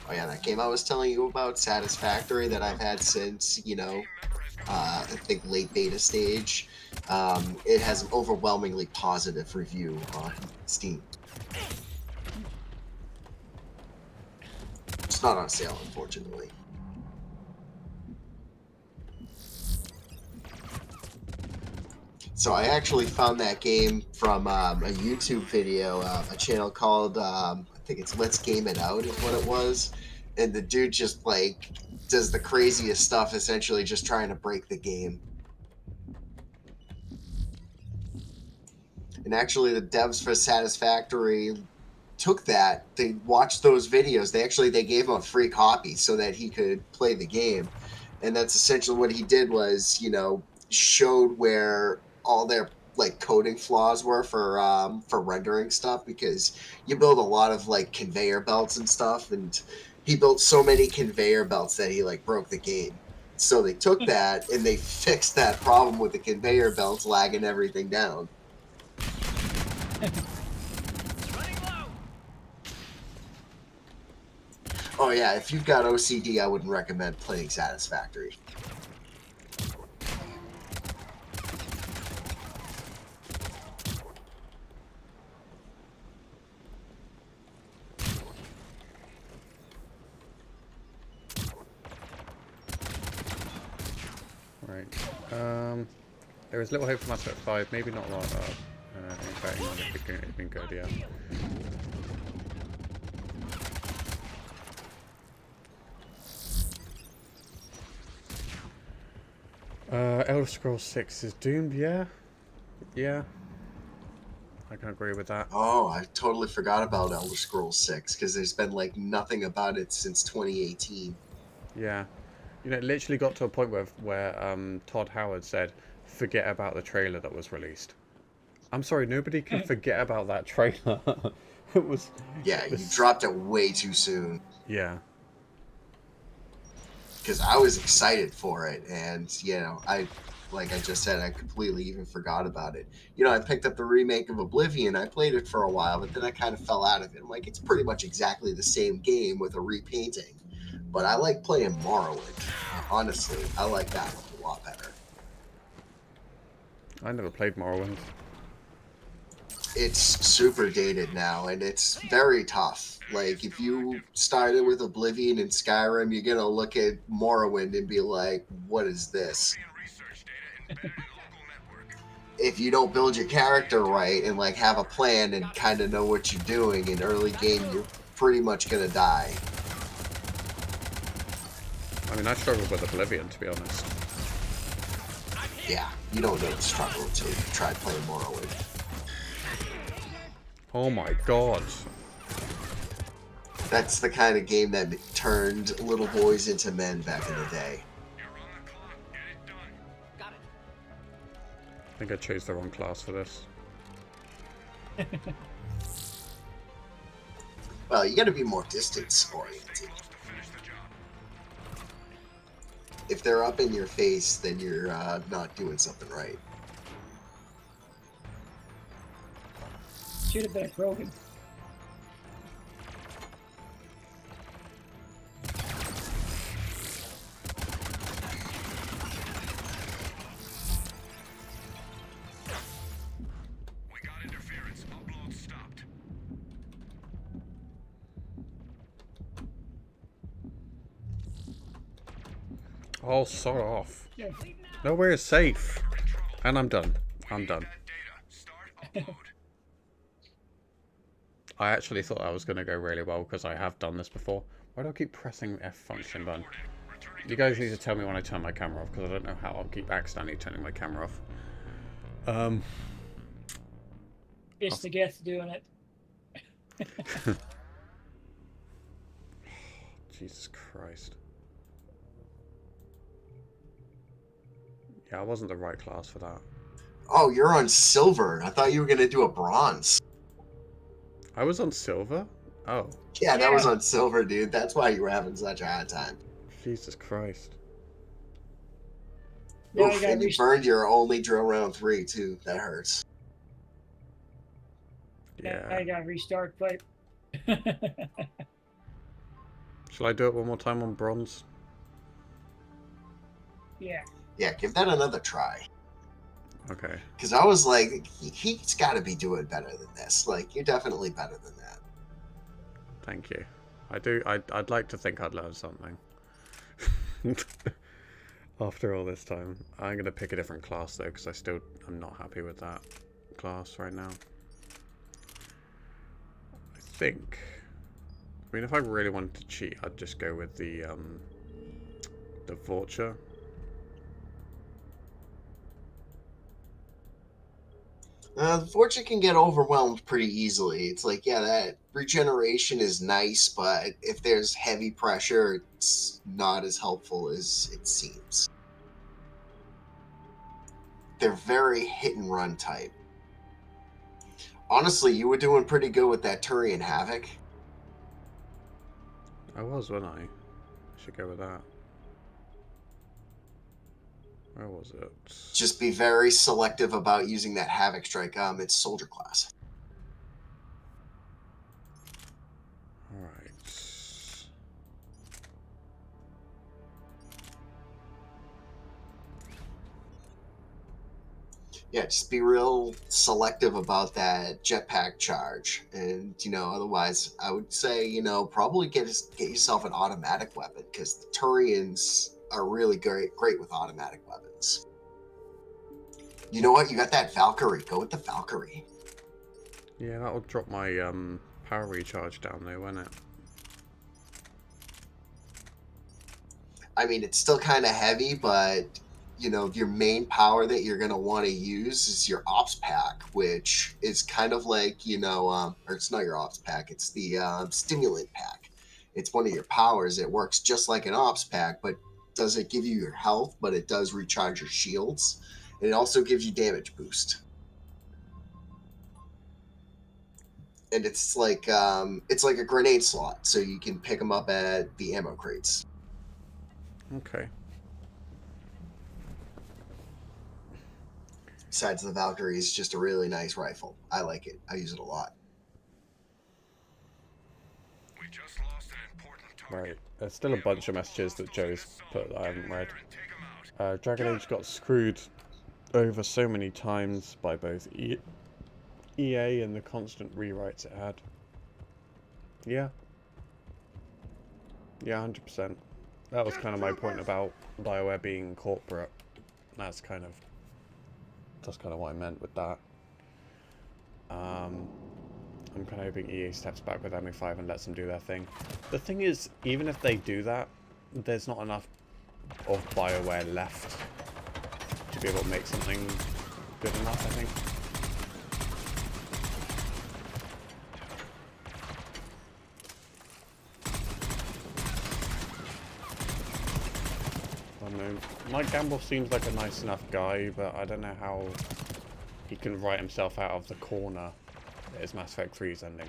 Oh yeah, that game I was telling you about, Satisfactory, that I've had since, you know, I think late beta stage. It has an overwhelmingly positive review on Steam. It's not on sale, unfortunately. So I actually found that game from a YouTube video, a channel called, I think it's Let's Game It Out is what it was. And the dude just, like, does the craziest stuff, essentially just trying to break the game. And actually the devs for Satisfactory took that, they watched those videos, they gave him a free copy so that he could play the game. And that's essentially what he did was, you know, showed where all their like coding flaws were for rendering stuff, because you build a lot of like conveyor belts and stuff, and he built so many conveyor belts that he like broke the game. So they took that and they fixed that problem with the conveyor belts lagging everything down. Running low. Oh yeah, if you've got OCD, I wouldn't recommend playing Satisfactory. There is little hope for Mass Effect 5. Maybe not a lot. In fact, it's been good, yeah. Elder Scrolls 6 is doomed, yeah? Yeah. I can agree with that. Oh, I totally forgot about Elder Scrolls 6 because there's been like nothing about it since 2018. Yeah. You know, it literally got to a point where Todd Howard said, forget about the trailer that was released. I'm sorry, nobody can forget about that trailer. It was... Yeah, it you was- dropped it way too soon. Yeah. Because I was excited for it, and like I just said, I completely even forgot about it. I picked up the remake of Oblivion. I played it for a while, but then I kind of fell out of it. I'm like, it's pretty much exactly the same game with a repainting. But I like playing Morrowind. Honestly, I like that one a lot better. I never played Morrowind. It's super dated now, and it's very tough. Like, if you started with Oblivion and Skyrim, you're gonna look at Morrowind and be like, what is this? Research data embedded in local network. If you don't build your character right and like have a plan and kind of know what you're doing in early game, you're pretty much gonna die. I mean, I struggled with Oblivion, to be honest. Yeah, you don't know the struggle until you try playing Morrowind. Oh my god. That's the kind of game that turned little boys into men back in the day. You're on the clock. Get it done. Got it. I think I chose the wrong class for this. Well, you gotta be more distance oriented. To finish the job. If they're up in your face, then you're not doing something right. Should have been broken. We got interference. Upload stopped. Oh, sod off. Yeah. Nowhere is safe. And I'm done. I'm done. That data. Start upload. I actually thought that was going to go really well because I have done this before. Why do I keep pressing the F function button? Returning You guys need to tell me when I turn my camera off because I don't know how I'll keep accidentally turning my camera off. It's the guest doing it. Jesus Christ. Yeah, I wasn't the right class for that. Oh, you're on silver. I thought you were gonna do a bronze. I was on silver? Oh, Yeah, that was Yeah. on silver, dude. That's why you were having such a hard time. Jesus Christ. Now Oof, you gotta and you burned your only drill round 3 too. That hurts. Now Yeah. you gotta restart play. Shall I do it one more time on bronze? Yeah. Yeah, give that another try. Okay. Because I was like, he's got to be doing better than this. Like, you're definitely better than that. Thank you. I'd like to think I'd learned something. After all this time. I'm going to pick a different class though, because I'm not happy with that class right now. I think... I mean, if I really wanted to cheat, I'd just go with the Vulture. The Fortune can get overwhelmed pretty easily. It's like, yeah, that regeneration is nice, but if there's heavy pressure, it's not as helpful as it seems. They're very hit and run type. Honestly, you were doing pretty good with that Turian Havoc. I was, wasn't I? I should go with that. Where was it? Just be very selective about using that Havoc strike. It's soldier class. Alright. Yeah, just be real selective about that jetpack charge. And, otherwise, I would say, probably get yourself an automatic weapon, because the Turians are really great with automatic weapons. You know what? You got that Valkyrie. Go with the Valkyrie. Yeah, that'll drop my power recharge down though, won't it? I mean, it's still kind of heavy, but you know, your main power that you're going to want to use is your ops pack, which is kind of like, you know, or it's not your ops pack, it's the stimulant pack. It's one of your powers. It works just like an ops pack, but doesn't give you your health, but it does recharge your shields. And it also gives you damage boost. And it's like a grenade slot, so you can pick them up at the ammo crates. Okay. Besides, the Valkyrie is just a really nice rifle. I like it. I use it a lot. We just lost an important target. Right. There's still a bunch of messages that Joe's put that I haven't read. Dragon Age got screwed over so many times by both EA and the constant rewrites it had. Yeah. Yeah, 100%. That was kind of my point about BioWare being corporate. That's kind of what I meant with that. I'm kind of hoping EA steps back with MA5 and lets them do their thing. The thing is, even if they do that, there's not enough of BioWare left to be able to make something good enough, I think. I don't know. Mike Gamble seems like a nice enough guy, but I don't know how he can write himself out of the corner that is Mass Effect 3's ending.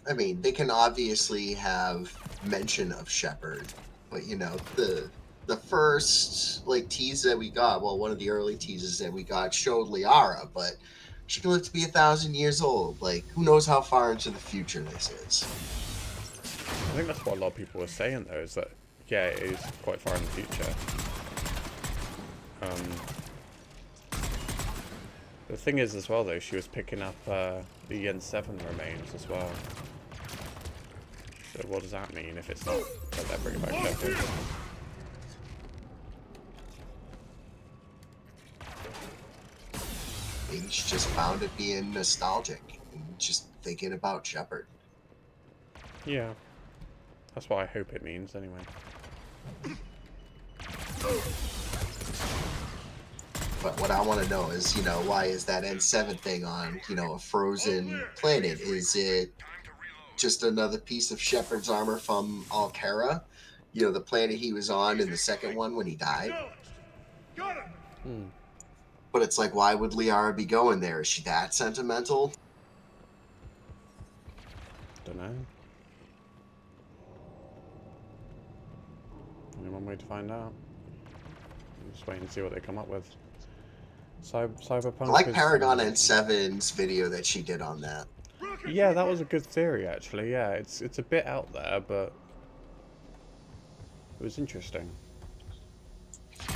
I mean, they can obviously have mention of Shepard, but you know, the first like tease that we got, well, one of the early teases that we got showed Liara, but she can live to be 1,000 years old. Like, who knows how far into the future this is? I think that's what a lot of people were saying though, is that yeah, it is quite far in the future. The thing is as well though, she was picking up the Yen 7 remains as well. So what does that mean if it's not that they're bringing back Shepard? Maybe she just found it being nostalgic and just thinking about Shepard. Yeah. That's what I hope it means anyway. But what I want to know is, you know, why is that N7 thing on, you know, a frozen planet? Is it just another piece of Shepard's armor from Alcara? You know, the planet he was on in the second one when he died? Got it! But it's like, why would Liara be going there? Is she that sentimental? Don't know. Only one way to find out. Just wait and see what they come up with. Cyberpunk. I like is- Paragon N7's video that she did on that. Yeah, that was a good theory actually. Yeah, it's a bit out there, but it was interesting.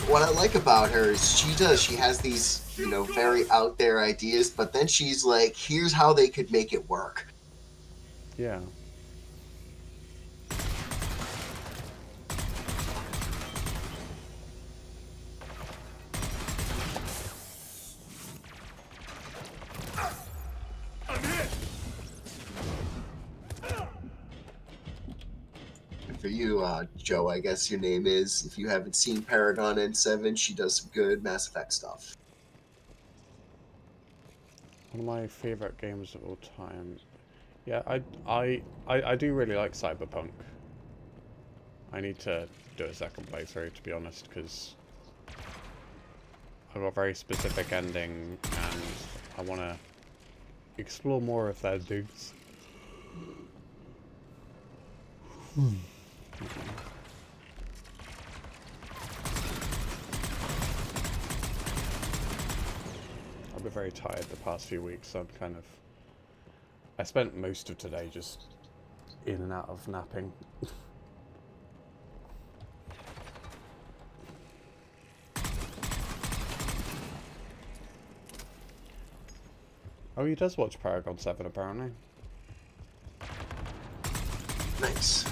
What I like about her is she has these, you know, very out there ideas, but then she's like, here's how they could make it work. Yeah. I'm hit! And for you, Joe, I guess your name is, if you haven't seen Paragon N7, she does some good Mass Effect stuff. One of my favorite games of all time. Yeah, I do really like Cyberpunk. I need to do a second playthrough, to be honest, because I've got a very specific ending and I want to explore more of their dudes. I've been very tired the past few weeks, so I spent most of today just in and out of napping. Oh, he does watch Paragon 7 apparently. Nice.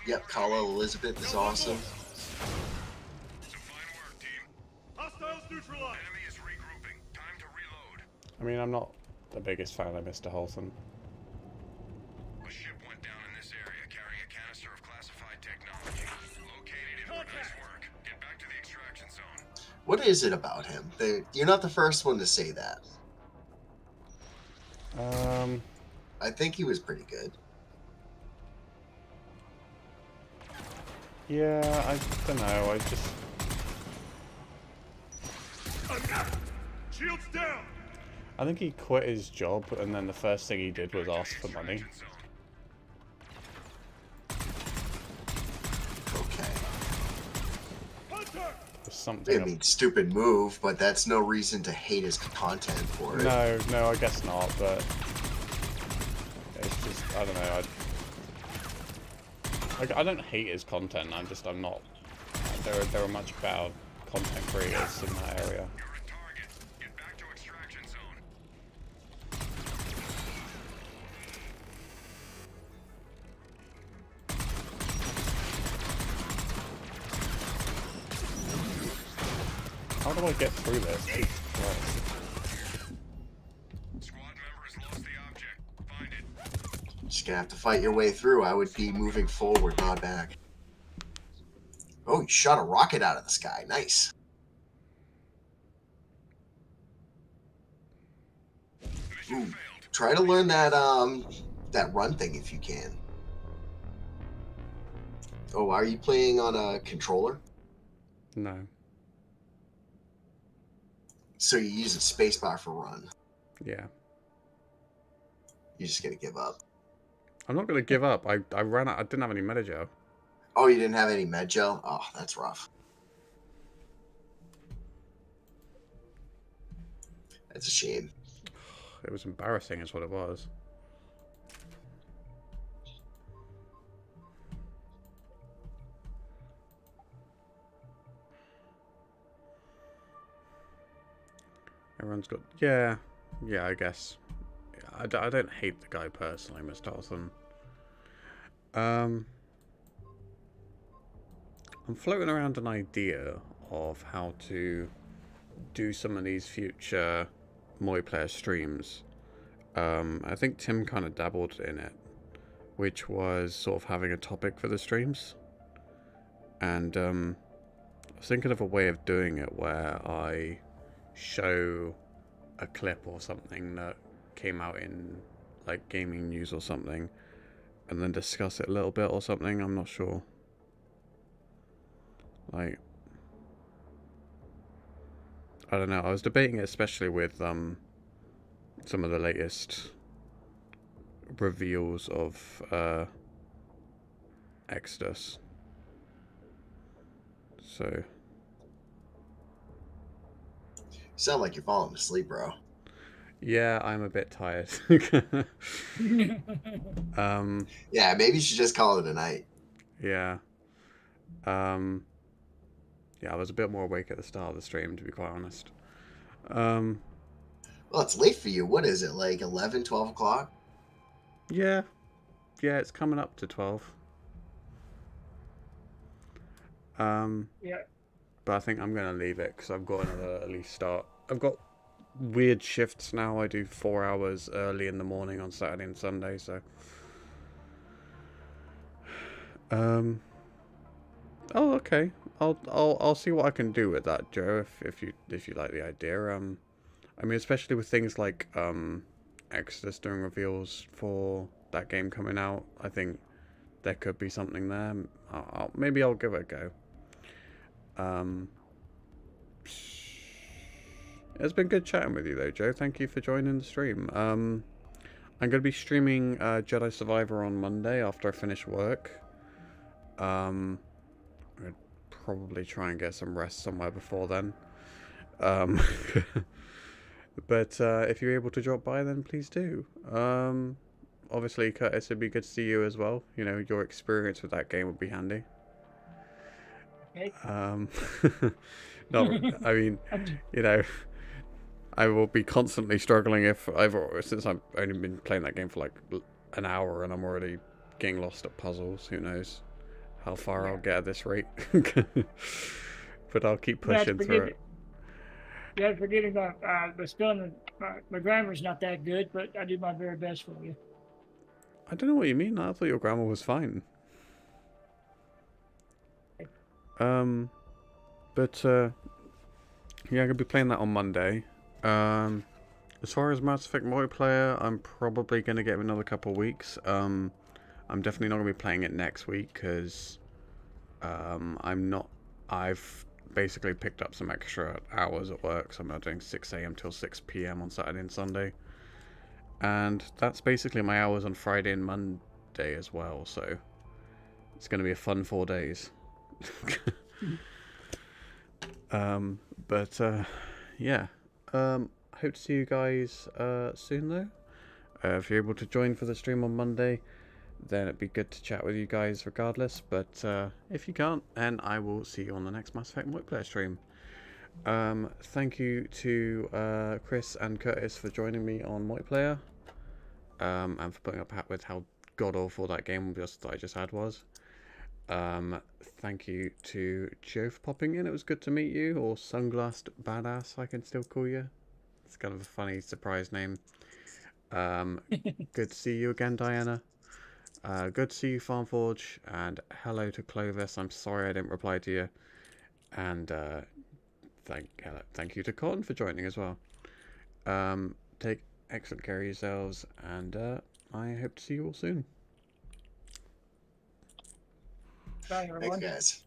Yep, Kala Elizabeth is awesome. Some fine work, team. Hostiles neutralized. Enemy is regrouping. Time to reload. I mean, I'm not the biggest fan of Mr. Holson. A ship went down in this area carrying a canister of classified technology. Located it. Nice work. Get back to the extraction zone. What is it about him? You're not the first one to say that. I think he was pretty good. Yeah, I don't know. I just Shields down. I think he quit his job, and then the first thing he did was ask for money. Extraction zone. Okay. Hunter. It was something. I mean, stupid move, but that's no reason to hate his content for it. No, I guess not. But it's just I don't know. I don't hate his content. I'm not. There are much better content creators in that area. You're a target. Get back to extraction zone. How do I get through this? Jesus Christ. Squad member has lost the object. Find it. Just gonna have to fight your way through. I would be moving forward, not back. Oh, you shot a rocket out of the sky. Nice. Ooh, try to learn that run thing if you can. Oh, are you playing on a controller? No. So you use a spacebar for run. Yeah. You're just gonna give up. I'm not gonna give up. I ran out. I didn't have any Medijo. Oh, you didn't have any med gel? Oh, that's rough. That's a shame. It was embarrassing, is what it was. Everyone's got... Yeah, I guess. I don't hate the guy personally, Mr. Dawson. I'm floating around an idea of how to do some of these future multiplayer streams. I think Tim kind of dabbled in it, which was sort of having a topic for the streams. And I was thinking of a way of doing it where I show a clip or something that came out in like gaming news or something, and then discuss it a little bit or something. I'm not sure. Like, I don't know. I was debating it, especially with some of the latest reveals of Exodus. So. Sound like you're falling asleep, bro. Yeah, I'm a bit tired. Yeah, maybe you should just call it a night. Yeah. Yeah, I was a bit more awake at the start of the stream, to be quite honest. Well, it's late for you. What is it, like 11, 12 o'clock? Yeah. Yeah, it's coming up to 12. Yeah. But I think I'm going to leave it because I've got another early start. I've got weird shifts now. I do 4 hours early in the morning on Saturday and Sunday, so... Oh, okay. I'll see what I can do with that, Joe. If you like the idea. I mean, especially with things like Exodus doing reveals for that game coming out, I think there could be something there. Maybe I'll give it a go. It's been good chatting with you though, Joe. Thank you for joining the stream. I'm going to be streaming Jedi Survivor on Monday after I finish work. I'm going to probably try and get some rest somewhere before then. But if you're able to drop by, then please do. Obviously, Curtis, it'd be good to see you as well. You know, your experience with that game would be handy. Okay. No, I mean, you know, I will be constantly struggling since I've only been playing that game for like an hour and I'm already getting lost at puzzles. Who knows how far I'll get at this rate? But I'll keep pushing through it. You have to forget about the spelling. My grammar's not that good, but I do my very best for you. I don't know what you mean. I thought your grammar was fine. But yeah, I'm gonna be playing that on Monday. As far as Mass Effect multiplayer, I'm probably gonna get another couple of weeks. I'm definitely not gonna be playing it next week because I've basically picked up some extra hours at work, so I'm not doing 6 a.m. till 6 p.m. on Saturday and Sunday. And that's basically my hours on Friday and Monday as well, so it's going to be a fun 4 days. Yeah. I hope to see you guys soon, though. If you're able to join for the stream on Monday, then it'd be good to chat with you guys regardless. But if you can't, then I will see you on the next Mass Effect multiplayer stream. Thank you to Chris and Curtis for joining me on multiplayer, and for putting up with how god awful that game that I just had was. Thank you to Joe for popping in. It was good to meet you, or Sunglassed Badass I can still call you. It's kind of a funny surprise name. Good to see you again, Diana. Good to see you, Farmforge, and hello to Clovis. I'm sorry I didn't reply to you. And thank you to Cotton for joining as well. Take excellent care of yourselves, and I hope to see you all soon. Bye, everyone. Thanks, guys.